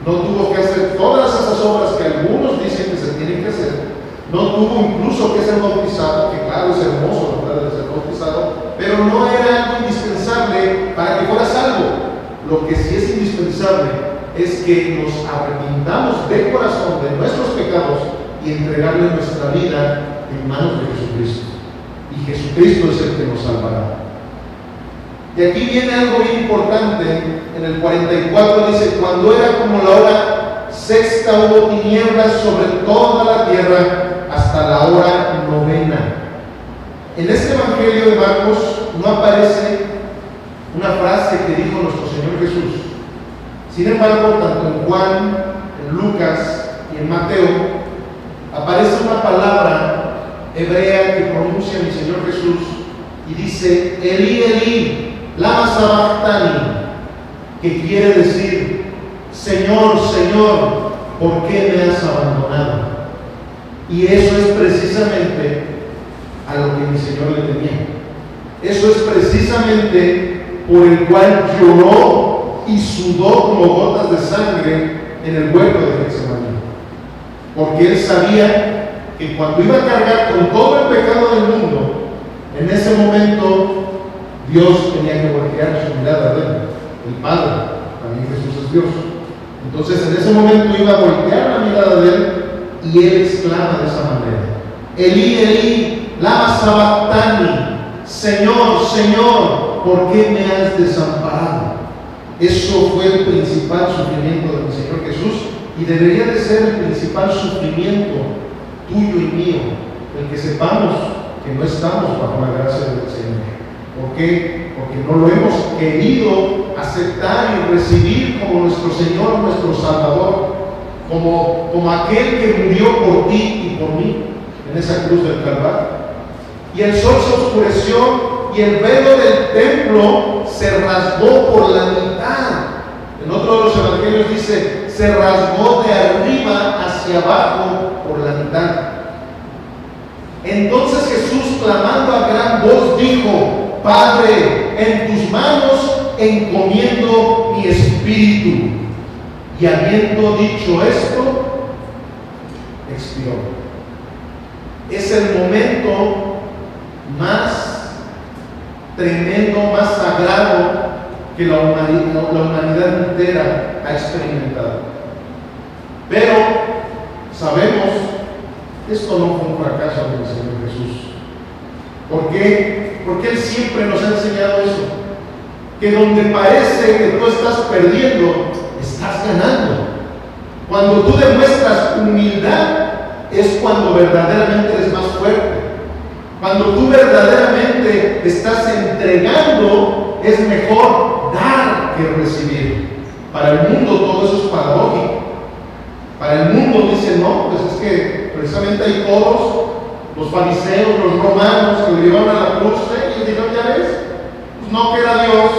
no tuvo que hacer todas esas obras que algunos dicen que se tienen que hacer. No tuvo incluso que ser bautizado, que claro es hermoso la verdad de ser bautizado, pero no era algo indispensable para que fuera salvo. Lo que sí es indispensable es que nos arrepintamos de corazón de nuestros pecados y entregarle nuestra vida en manos de Jesucristo. Y Jesucristo es el que nos salvará. Y aquí viene algo bien importante. En el 44 dice, cuando era como la hora sexta hubo tinieblas sobre toda la tierra hasta la hora novena. En este Evangelio de Marcos no aparece una frase que dijo nuestro Señor Jesús. Sin embargo, tanto en Juan, en Lucas y en Mateo aparece una palabra hebrea que pronuncia mi Señor Jesús y dice, Elí, Elí, lama sabachthani, que quiere decir, Señor, Señor, ¿por qué me has abandonado? Y eso es precisamente a lo que mi Señor le temía. Eso es precisamente por el cual lloró y sudó como gotas de sangre en el huerto de Getsemaní. Porque él sabía que cuando iba a cargar con todo el pecado del mundo, en ese momento Dios tenía que voltear su mirada de él, el Padre, también Jesús es Dios. Entonces en ese momento iba a voltear la mirada de él y él exclama de esa manera, Elí, Elí, lama sabachthani, Señor, Señor, ¿por qué me has desamparado? Eso fue el principal sufrimiento de mi Señor Jesús y debería de ser el principal sufrimiento tuyo y mío, el que sepamos que no estamos bajo la gracia del Señor. ¿Por qué? Porque no lo hemos querido aceptar y recibir como nuestro Señor, nuestro Salvador, como aquel que murió por ti y por mí en esa cruz del Calvario. Y el sol se oscureció y el velo del templo se rasgó por la mitad. En otro de los evangelios dice, se rasgó de arriba hacia abajo por la mitad. Entonces Jesús, clamando a gran voz, dijo, Padre, en tus manos encomiendo mi espíritu. Y habiendo dicho esto, expiró. Es el momento más tremendo, más sagrado que la humanidad entera ha experimentado. Pero sabemos que esto no fue un fracaso del Señor Jesús. ¿Por qué? Porque Él siempre nos ha enseñado eso, que donde parece que tú estás perdiendo, estás ganando. Cuando tú demuestras humildad, es cuando verdaderamente eres más fuerte. Cuando tú verdaderamente estás entregando, es mejor dar que recibir. Para el mundo todo eso es paradójico. Para el mundo dicen, no, pues es que precisamente hay todos los fariseos, los romanos que lo llevaron a la cruz, y ellos dijeron, ya ves, no que era Dios,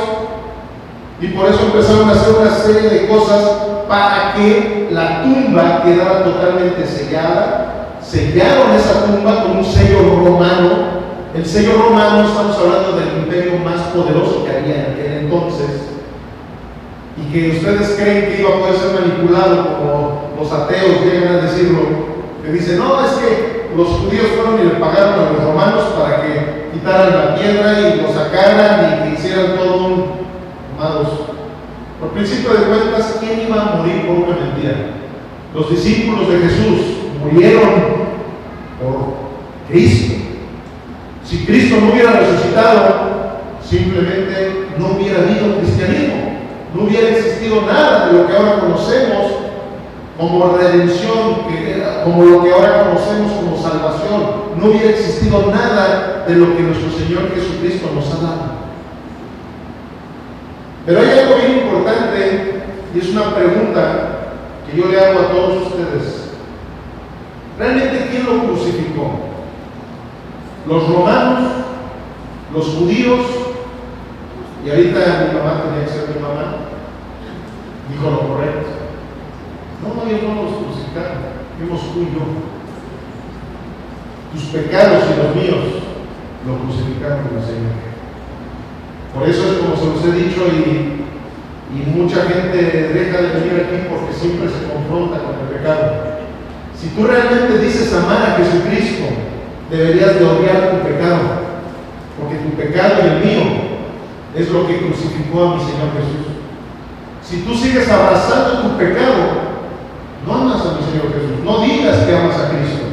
y por eso empezaron a hacer una serie de cosas para que la tumba quedara totalmente sellada. Sellaron esa tumba con un sello romano. El sello romano, estamos hablando del imperio más poderoso que había en aquel entonces, y que ustedes creen que iba a poder ser manipulado, como los ateos llegan a decirlo, que dicen, no, es que los judíos fueron y le pagaron a los romanos para que quitaran la piedra y lo sacaran y que hicieran todo un... Amados, por principio de cuentas, ¿quién iba a morir por una mentira? Los discípulos de Jesús murieron por Cristo. Si Cristo no hubiera resucitado, simplemente no hubiera habido cristianismo, no hubiera existido nada de lo que ahora conocemos como redención, como lo que ahora conocemos como salvación. No hubiera existido nada de lo que nuestro Señor Jesucristo nos ha dado. Pero hay algo bien importante, y es una pregunta que yo le hago a todos ustedes. ¿Realmente quién lo crucificó? ¿Los romanos? ¿Los judíos? Y ahorita mi mamá tenía que ser mi mamá, dijo lo correcto. No, ellos no los crucificaron, fuimos tú y yo. Tus pecados y los míos lo crucificaron el Señor. Por eso es como se los he dicho, y mucha gente deja de venir aquí porque siempre se confronta con el pecado. Si tú realmente dices amar a Jesucristo, deberías de odiar tu pecado, porque tu pecado y el mío es lo que crucificó a mi Señor Jesús. Si tú sigues abrazando tu pecado, no amas a mi Señor Jesús. No digas que amas a Cristo,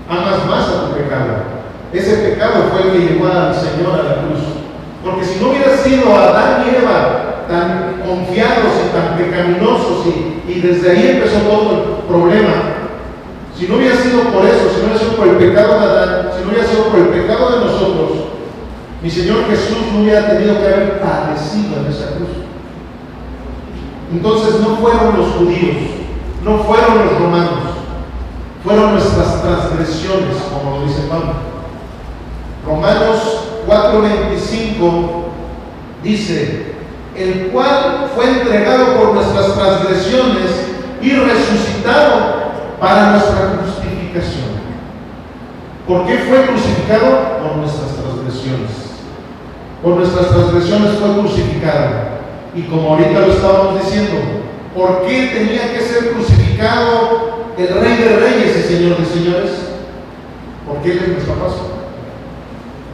amas más a tu pecado. Ese pecado fue el que llevó a mi Señor a la cruz. Porque si no hubiera sido Adán y Eva tan confiados y tan pecaminosos, y desde ahí empezó todo el problema, si no hubiera sido por eso, si no hubiera sido por el pecado de Adán, si no hubiera sido por el pecado de nosotros, mi Señor Jesús no hubiera tenido que haber padecido en esa cruz. Entonces no fueron los judíos, no fueron los romanos, fueron nuestras transgresiones, como lo dice Pablo. Romanos 4:25 dice, el cual fue entregado por nuestras transgresiones y resucitado para nuestra justificación. ¿Por qué fue crucificado? Por nuestras transgresiones. Por nuestras transgresiones fue crucificado. Y como ahorita lo estábamos diciendo, ¿por qué tenía que ser crucificado el Rey de Reyes y Señor de Señores? Porque Él es nuestro pastor.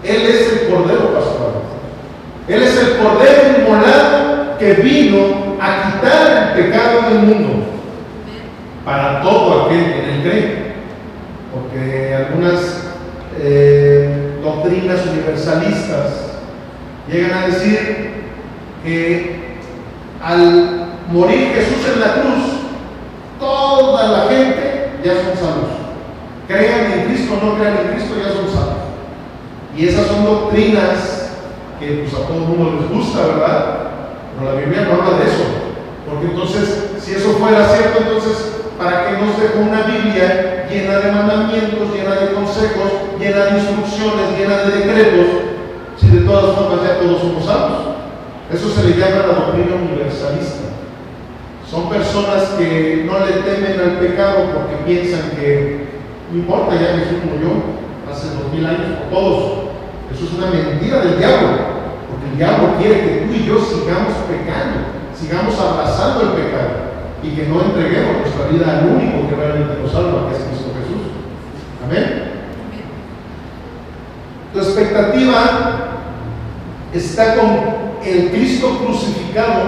Él es el Cordero Pascual. Él es el Cordero inmolado que vino a quitar el pecado del mundo para todo aquel que en Él cree. Porque algunas doctrinas universalistas llegan a decir que al morir Jesús en la cruz, toda la gente ya son salvos. Crean en Cristo o no crean en Cristo, ya son salvos. Y esas son doctrinas que pues a todo el mundo les gusta, ¿verdad? Pero la Biblia no habla de eso. Porque entonces, si eso fuera cierto, entonces, ¿para qué nos dejó una Biblia llena de mandamientos, llena de consejos, llena de instrucciones, llena de decretos, si de todas formas ya todos somos salvos? Eso se le llama la doctrina universalista. Son personas que no le temen al pecado porque piensan que no importa, ya Jesús murió hace 2000 años por todos. Eso es una mentira del diablo, porque el diablo quiere que tú y yo sigamos pecando, sigamos abrazando el pecado y que no entreguemos nuestra vida al único que realmente nos salva, que es Cristo Jesús. Amén. Tu expectativa está con el Cristo crucificado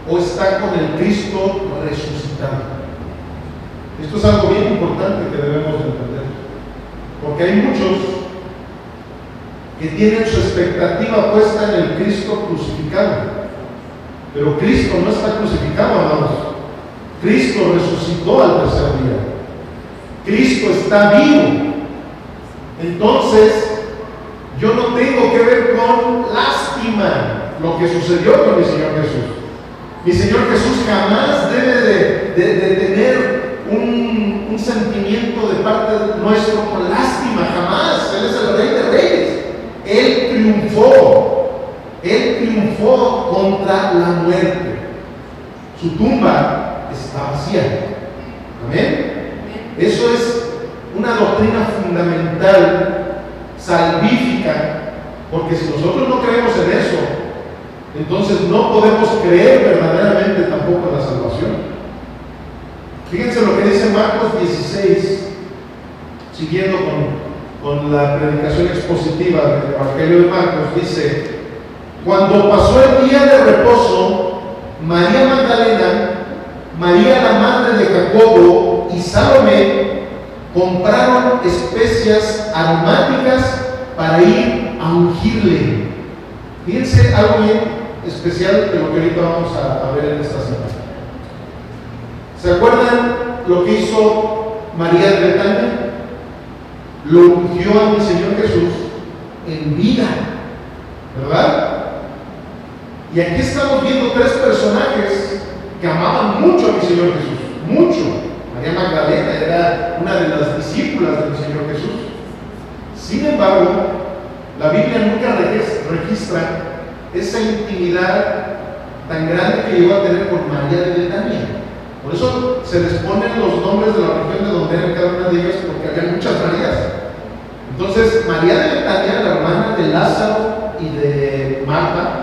o está con el Cristo resucitado. Esto es algo bien importante que debemos de entender, porque hay muchos que tienen su expectativa puesta en el Cristo crucificado, pero Cristo no está crucificado, amados. Cristo resucitó al tercer día. Cristo está vivo. Entonces, yo no tengo que ver con lástima lo que sucedió con mi Señor Jesús. Mi Señor Jesús jamás debe de tener un sentimiento de parte nuestro con lástima, jamás. Él es el Rey de Reyes. Él triunfó. triunfó contra la muerte. Su tumba está vacía. Amén. Eso es una doctrina fundamental, salvífica, porque si nosotros no creemos en eso, entonces no podemos creer verdaderamente tampoco en la salvación. Fíjense lo que dice Marcos 16, siguiendo con la predicación expositiva del Evangelio de Marcos. Dice: cuando pasó el día de reposo, María Magdalena, María la madre de Jacobo y Salomé compraron especias aromáticas para ir a ungirle. Fíjense algo bien especial de lo que ahorita vamos a ver en esta semana. ¿Se acuerdan lo que hizo María de Betania? Lo ungió a mi Señor Jesús en vida, ¿verdad? Y aquí estamos viendo tres personajes que amaban mucho a mi Señor Jesús, mucho. María Magdalena era una de las discípulas de mi Señor Jesús. Sin embargo, la Biblia nunca registra esa intimidad tan grande que llegó a tener con María de Betania. Por eso se les ponen los nombres de la región de donde eran cada una de ellas, porque había muchas Marías. Entonces, María de Betania, la hermana de Lázaro y de Marta,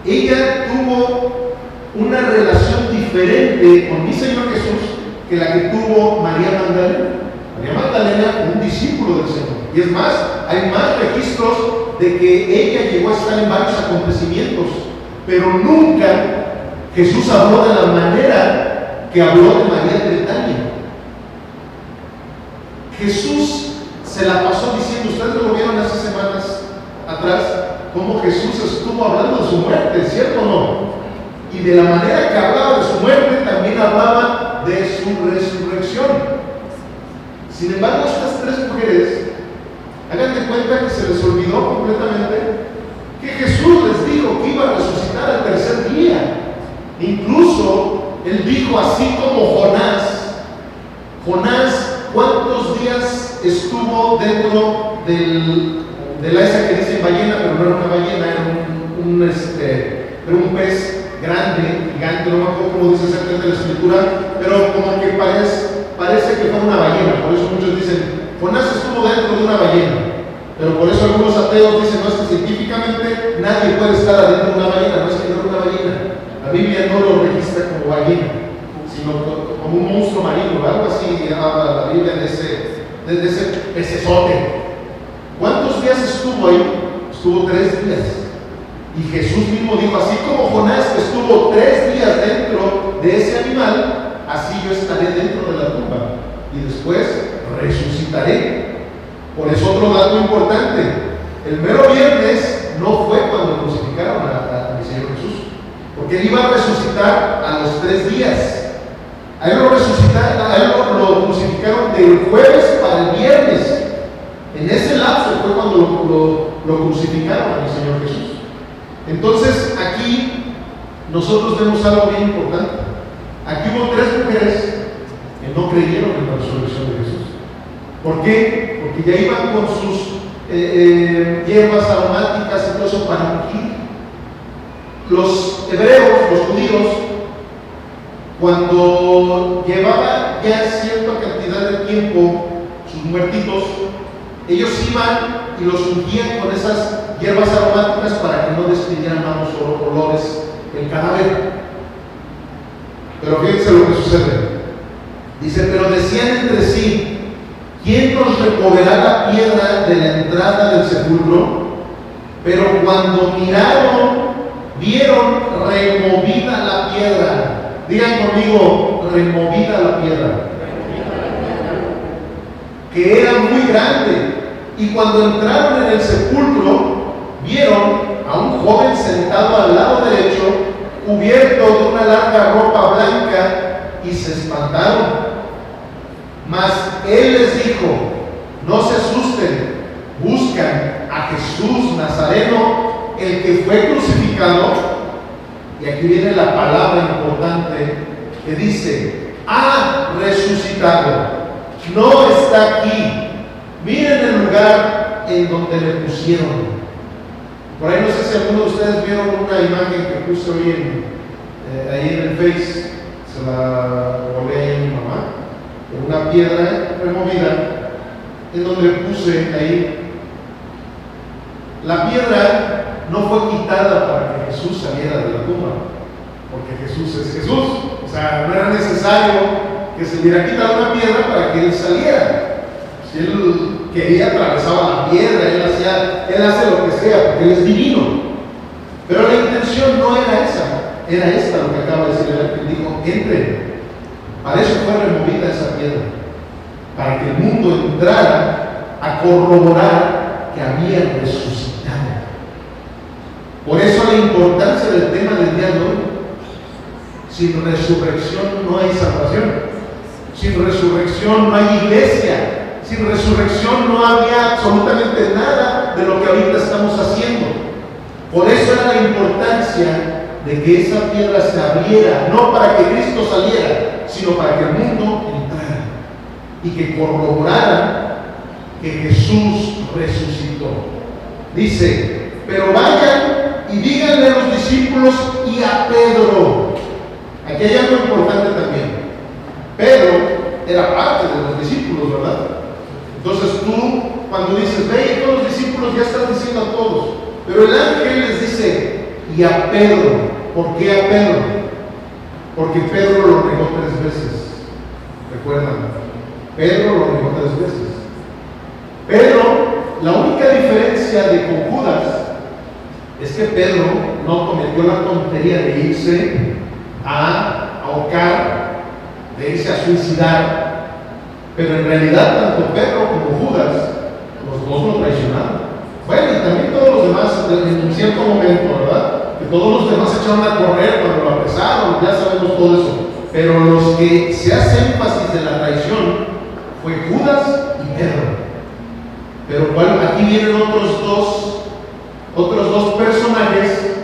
ella tuvo una relación diferente con mi Señor Jesús que la que tuvo María Magdalena. María Magdalena fue un discípulo del Señor. Y es más, hay más registros de que ella llegó a estar en varios acontecimientos, pero nunca Jesús habló de la manera que habló de María de Betania. Jesús se la pasó diciendo, ustedes lo vieron hace semanas atrás, cómo Jesús estuvo hablando de su muerte, ¿cierto o no? Y de la manera que hablaba de su muerte, también hablaba de su resurrección. Sin embargo, estas tres mujeres, hagan de cuenta que se les olvidó completamente que Jesús les dijo que iba a resucitar al tercer día. Incluso él dijo, así como Jonás, ¿cuántos días estuvo dentro de la esa que dice ballena, pero no era una ballena, era un pez grande, gigante, no me acuerdo cómo dice exactamente la escritura, pero como que parece que fue una ballena. Por eso muchos dicen, Jonás estuvo dentro de una ballena, pero por eso algunos ateos dicen, no, es que científicamente nadie puede estar adentro de una ballena, no es que no era una ballena. La Biblia no lo registra como ballena, sino como un monstruo marino, algo así habla la Biblia de ese pecesote. ¿Cuántos días estuvo ahí? Estuvo 3 días. Y Jesús mismo dijo, así como Jonás estuvo 3 días dentro de ese animal, así yo estaré dentro de la tumba y después resucitaré. Por eso otro dato importante, el mero viernes no fue cuando crucificaron a mi Señor Jesús, porque él iba a resucitar a los 3 días. A él lo crucificaron del jueves para el viernes. En ese lapso fue cuando lo crucificaron a mi Señor Jesús. Entonces aquí nosotros vemos algo bien importante. Aquí hubo 3 mujeres que no creyeron en la resurrección de Jesús. ¿Por qué? Porque ya iban con sus hierbas aromáticas y todo eso para ungir. Los hebreos, los judíos, cuando llevaban ya cierta cantidad de tiempo sus muertitos, ellos iban y los ungían con esas hierbas aromáticas para que no despidieran malos olores el cadáver. Pero fíjense lo que sucede. Dice, pero decían entre sí, ¿quién nos removerá la piedra de la entrada del sepulcro? Pero cuando miraron, vieron removida la piedra. Digan conmigo, removida la piedra, que era muy grande. Y cuando entraron en el sepulcro, vieron a un joven sentado al lado derecho, cubierto de una larga ropa blanca, y se espantaron. Mas él les dijo, no se asusten, buscan a Jesús Nazareno, el que fue crucificado. Y aquí viene la palabra importante que dice, ha resucitado, no está aquí. Miren el lugar en donde le pusieron. Por ahí no sé si alguno de ustedes vieron una imagen que puse hoy ahí en el Face, se la volé ahí a mi mamá, una piedra removida, en donde puse ahí, la piedra no fue quitada para que Jesús saliera de la tumba, porque Jesús es Jesús, o sea, no era necesario que se hubiera quitado una piedra para que Él saliera. Si Él quería, atravesaba la piedra, Él hace lo que sea, porque Él es divino. Pero la intención no era esa, era esta lo que acaba de decir el ángel. Dijo, entren. Para eso fue removida esa piedra, para que el mundo entrara a corroborar que había resucitado. Por eso la importancia del tema del día de hoy. Sin resurrección no hay salvación. Sin resurrección no hay iglesia. Sin resurrección no había absolutamente nada de lo que ahorita estamos haciendo. Por eso era la importancia de que esa piedra se abriera, no para que Cristo saliera, sino para que el mundo entrara y que corroborara que Jesús resucitó. Dice, pero vayan y díganle a los discípulos y a Pedro. Aquí hay algo importante también. Pedro era parte de los discípulos, ¿verdad? Entonces tú, cuando dices, ve, todos los discípulos ya están diciendo a todos, pero el ángel les dice, y a Pedro. ¿Por qué a Pedro? Porque Pedro lo negó 3 veces. ¿Recuerdan? Pedro lo negó 3 veces. Pedro, la única diferencia de con Judas es que Pedro no cometió la tontería de irse a ahorcar, de irse a suicidar. Pero en realidad, tanto Pedro como Judas, los dos lo traicionaron. Bueno, y también todos los demás, en cierto momento, ¿verdad? Que todos los demás se echaron a correr cuando lo apresaron, ya sabemos todo eso. Pero los que se hace énfasis de la traición fue Judas y Pedro. Pero bueno, aquí vienen otros dos personajes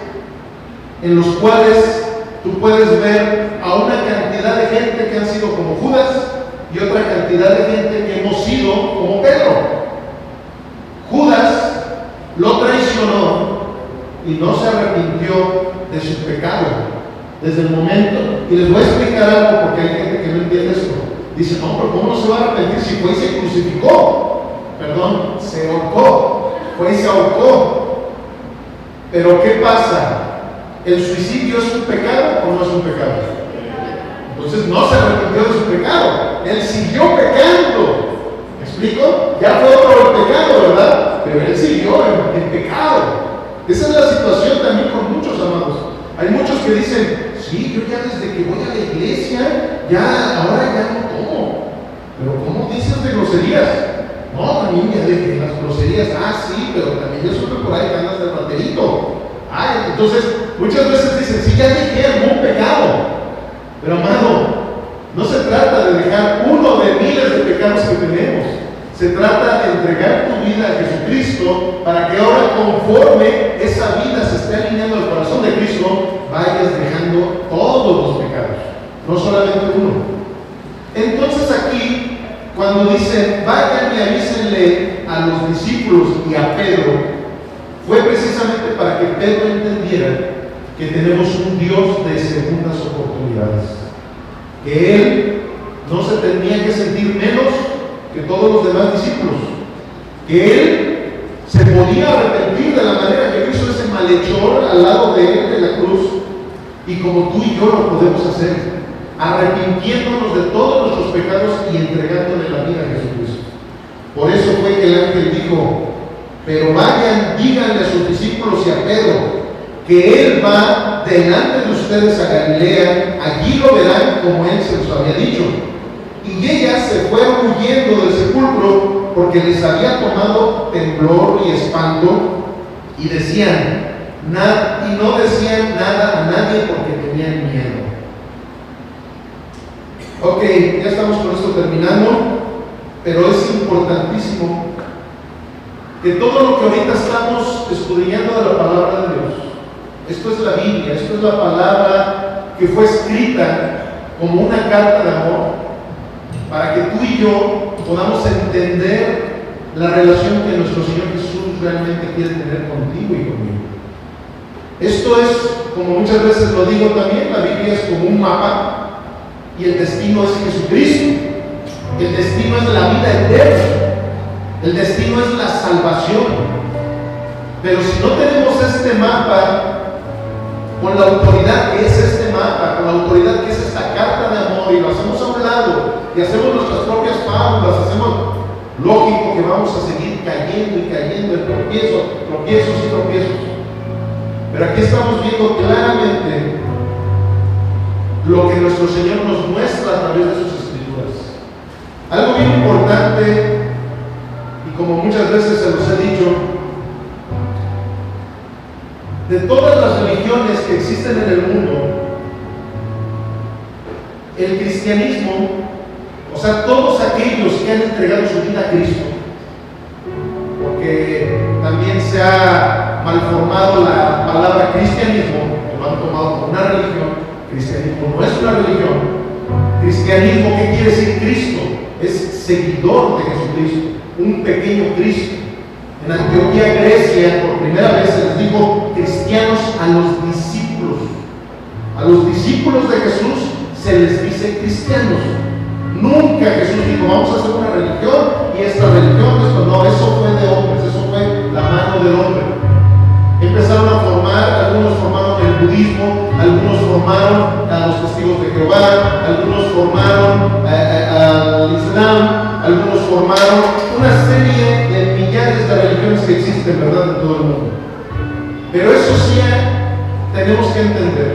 en los cuales tú puedes ver a una cantidad de gente que han sido como Judas y otra cantidad de gente que hemos sido como Pedro. Judas lo traicionó y no se arrepintió de su pecado desde el momento. Y les voy a explicar algo porque hay gente que no entiende esto. Dice, no, pero ¿cómo no se va a arrepentir si fue y se crucificó? Perdón, se ahorcó. Fue y se ahorcó. Pero ¿qué pasa? ¿El suicidio es un pecado o no es un pecado? Entonces no se arrepintió de su pecado. Él siguió pecando. ¿Me explico? Ya fue otro el pecado, ¿verdad? Pero él siguió en pecado. Esa es la situación también con muchos, amados. Hay muchos que dicen, sí, yo ya desde que voy a la iglesia, ahora ya no tomo. Pero ¿cómo dices de groserías? No, también ya dejé las groserías. Sí, pero también yo supe por ahí que andas de raterito. Entonces, muchas veces dicen, sí, ya dejé algún pecado. Pero amado, no se trata de dejar uno de miles de pecados que tenemos. Se trata de entregar tu vida a Jesucristo para que ahora, conforme esa vida se esté alineando al corazón de Cristo, vayas dejando todos los pecados, no solamente uno. Entonces aquí, cuando dice, vayan y avísenle a los discípulos y a Pedro, fue precisamente para que Pedro entendiera que tenemos un Dios de segundas oportunidades, que Él no se tenía que sentir menos que todos los demás discípulos, que Él se podía arrepentir de la manera que hizo ese malhechor al lado de Él de la cruz, y como tú y yo lo podemos hacer, arrepintiéndonos de todos nuestros pecados y entregándole la vida a Jesucristo. Por eso fue que el ángel dijo, pero vayan, díganle a sus discípulos y a Pedro, que Él va delante de ustedes a Galilea, allí lo verán como Él se los había dicho. Y ellas se fueron huyendo del sepulcro porque les había tomado temblor y espanto, y decían, y no decían nada a nadie porque tenían miedo. Ok, ya estamos con esto terminando, pero es importantísimo que todo lo que ahorita estamos escudriñando de la palabra de Dios, esto es la Biblia, esto es la palabra que fue escrita como una carta de amor, para que tú y yo podamos entender la relación que nuestro Señor Jesús Jesús realmente quiere tener contigo y conmigo. Esto es, como muchas veces lo digo también, la Biblia es como un mapa y el destino es Jesucristo. El destino es la vida eterna. El destino es la salvación. Pero si no tenemos este mapa, con la autoridad que es este mapa, con la autoridad que es esta carta de amor, y lo hacemos a un lado, y hacemos nuestras propias fábulas, hacemos, lógico que vamos a seguir cayendo y cayendo en tropiezos y tropiezos. Pero aquí estamos viendo claramente lo que nuestro Señor nos muestra a través de sus escrituras. Algo bien importante, y como muchas veces se los he dicho, de todas las religiones que existen en el mundo, el cristianismo, o sea, todos aquellos que han entregado su vida a Cristo, porque también se ha malformado la palabra cristianismo, que lo han tomado como una religión. Cristianismo no es una religión. Cristianismo, ¿qué quiere decir Cristo? Es seguidor de Jesucristo, un pequeño Cristo. En Antioquía, Grecia, por primera vez se les dijo cristianos a los discípulos. A los discípulos de Jesús se les dice cristianos. Nunca Jesús dijo, vamos a hacer una religión y esta religión, esto no, eso fue de hombres, eso fue la mano del hombre. Empezaron a formar, algunos formaron el budismo, algunos formaron a los testigos de Jehová, algunos formaron al Islam, algunos formaron una serie de millares de religiones que existen, ¿verdad?, en todo el mundo. Pero eso sí tenemos que entender.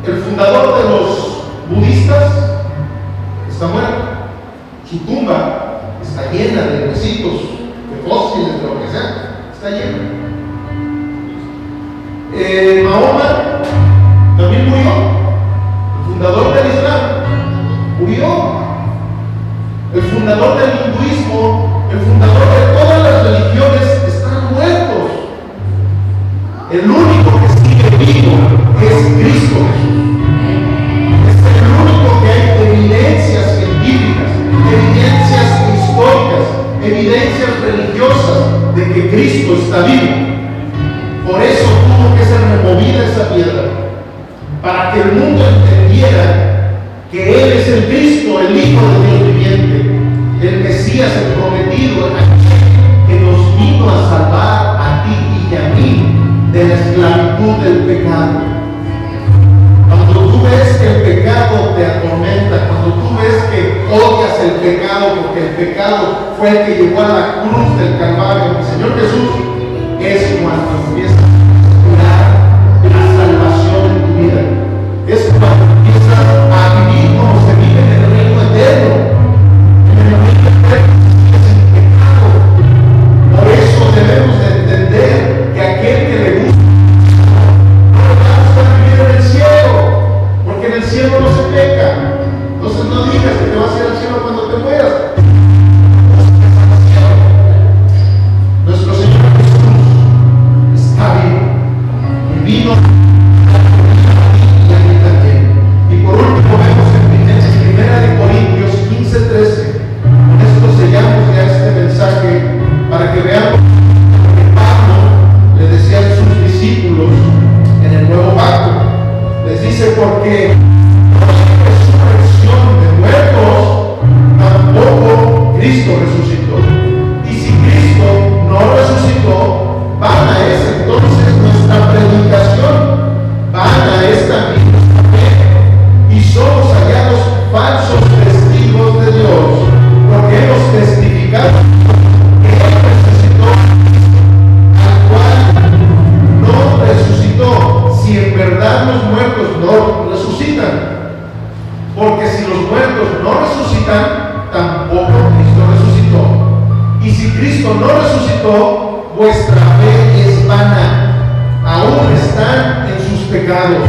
El fundador de los budistas está muerto. Su tumba está llena de huesitos, de fósiles, de lo que sea. Está llena. Mahoma también murió. El fundador del Islam murió. El fundador del hinduismo, el fundador de todas las religiones están muertos. El único que sigue vivo es Cristo Jesús. Es el único que hay evidencias científicas, evidencias históricas, evidencias religiosas de que Cristo está vivo. Por eso tuvo que ser removida esa piedra, para que el mundo entendiera que Él es el Cristo, el Hijo de Dios viviente, el Mesías, el prometido, aquel que nos vino a salvar a ti y a mí de la esclavitud del pecado. Cuando tú ves que el pecado te atormenta, cuando tú ves que odias el pecado porque el pecado fue el que llevó a la cruz del Calvario, el Señor Jesús, es cuando empiezas a esperar la salvación en tu vida. Es cuando empiezas a vivir como se vive en el reino eterno. En el reino eterno sin pecado. Por eso debemos de entender que aquel que le gusta no le va a gustar vivir en el cielo, porque en el cielo no se peca. Entonces no digas que te vas a ir al cielo cuando te mueras. Nuestro Señor Jesús está vivo y vino y por último vemos en Primera de Corintios 15:13. Con esto sellamos ya este mensaje para que veamos lo que Pablo le decía a sus discípulos en el nuevo pacto. Les dice, porque no hay resurrección de muertos, tampoco Cristo resucitó. Y si Cristo no resucitó, vana es entonces nuestra predicación, vana es también nuestra fe, y somos hallados falsos testigos de Dios, porque hemos testificado que Él resucitó, al cual no resucitó, si en verdad los muertos no resucitan. Porque si los muertos no resucitan, tampoco Cristo resucitó. Y si Cristo no resucitó, vuestra fe es vana, aún están en sus pecados.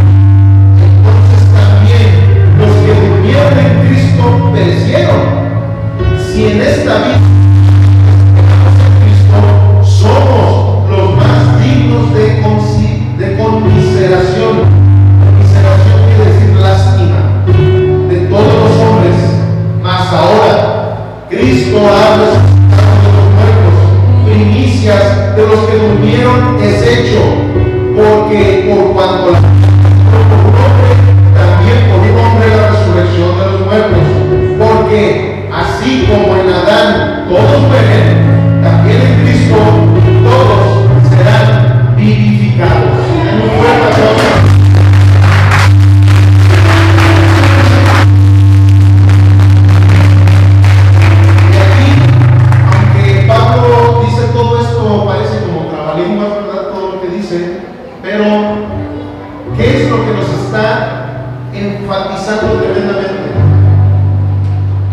Entonces también los que durmieron en Cristo perecieron. Si en esta vida estamos en Cristo, somos los más dignos de conmiseración. Conmiseración quiere decir lástima de todos los hombres. Mas ahora Cristo ha resucitado ¿Qué es lo que nos está enfatizando tremendamente?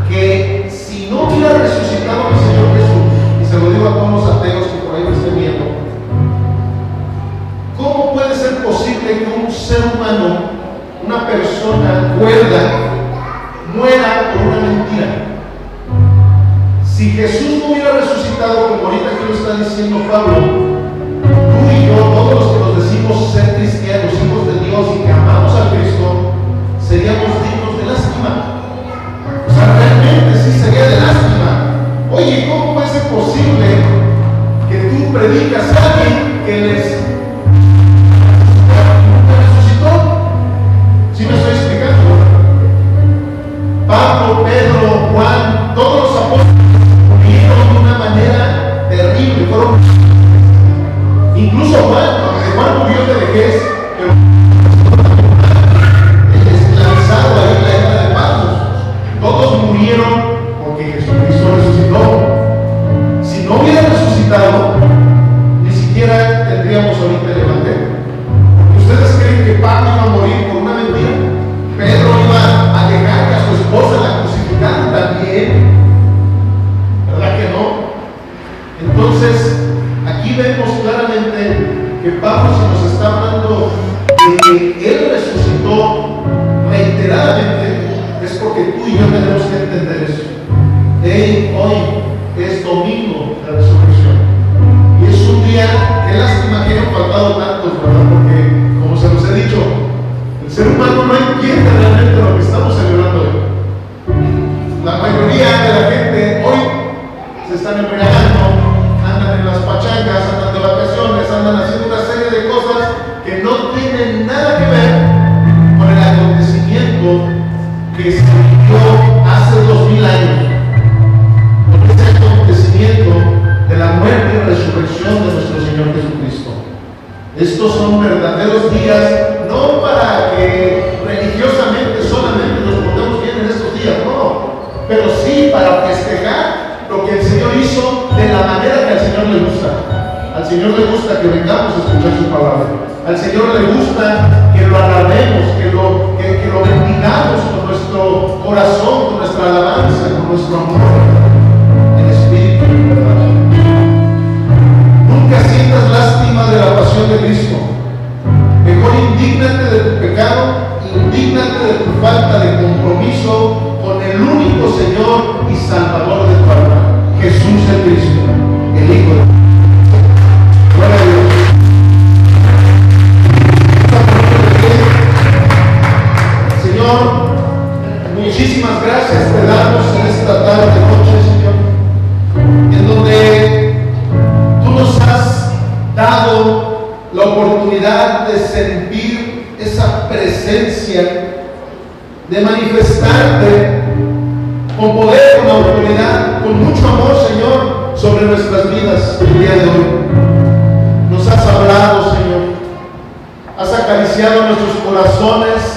Que si no hubiera resucitado el Señor Jesús, y se lo digo a todos los ateos que por ahí me estén viendo, ¿cómo puede ser posible que un ser humano, una persona cuerda, muera por una mentira? Si Jesús no hubiera resucitado, como ahorita aquí lo está diciendo Pablo, tú y yo, todos los que nos decimos ser cristianos, hijos de Dios y que amamos a Cristo, seríamos dignos de lástima. O sea, realmente sí sería de lástima. Oye, ¿cómo puede ser posible que tú predicas a alguien que les resucitó? ¿Sí me estoy explicando? Pablo, Pedro, Juan, todos los apóstoles murieron de una manera terrible. Incluso Juan murió de vejez, pero esclavizado ahí en la isla de Patmos. Todos murieron porque Jesucristo resucitó. Si no hubiera resucitado, ni siquiera tendríamos ahorita el Evangelio. ¿Ustedes creen que Pablo iba a morir por una mentira? Pedro iba a dejar que a su esposa la crucificaran también. ¿Verdad que no? Entonces, aquí vemos claramente que Pablo se nos está hablando de que Él resucitó reiteradamente, es porque tú y yo tenemos que entender eso. Hoy es domingo de la resurrección. Y es un día, qué lástima que hayan faltado tantos, ¿verdad? Porque, como se los he dicho, el ser humano no entiende realmente lo que estamos celebrando hoy. La mayoría de la gente hoy se están embriagando, andan en las pachangas, andan de vacaciones, andan haciendo una serie de cosas que no tienen nada que ver con el acontecimiento que se vivió hace 2000 años, con ese acontecimiento de la muerte y resurrección de nuestro Señor Jesucristo. Estos son verdaderos días, no para que religiosamente solamente nos pongamos bien en estos días, no, pero sí para festejar lo que el Señor hizo de la manera que al Señor le gusta. Al Señor le gusta que vengamos a escuchar su palabra. Al Señor le gusta que lo alabemos, que lo bendigamos con nuestro corazón, con nuestra alabanza, con nuestro amor en espíritu y en verdad. Nunca sientas lástima de la pasión de Cristo. Mejor indígnate de tu pecado, indígnate de tu falta de compromiso con el único Señor y Salvador de tu alma, Jesús el Cristo, el Hijo de Dios. Gloria a Dios. Señor, muchísimas gracias te damos en esta tarde, noche, Señor, en donde tú nos has dado la oportunidad de sentir esa presencia, de manifestarte con poder, con autoridad, con mucho amor, Señor, sobre nuestras vidas el día de hoy. Nos has hablado, Señor, has acariciado nuestros corazones,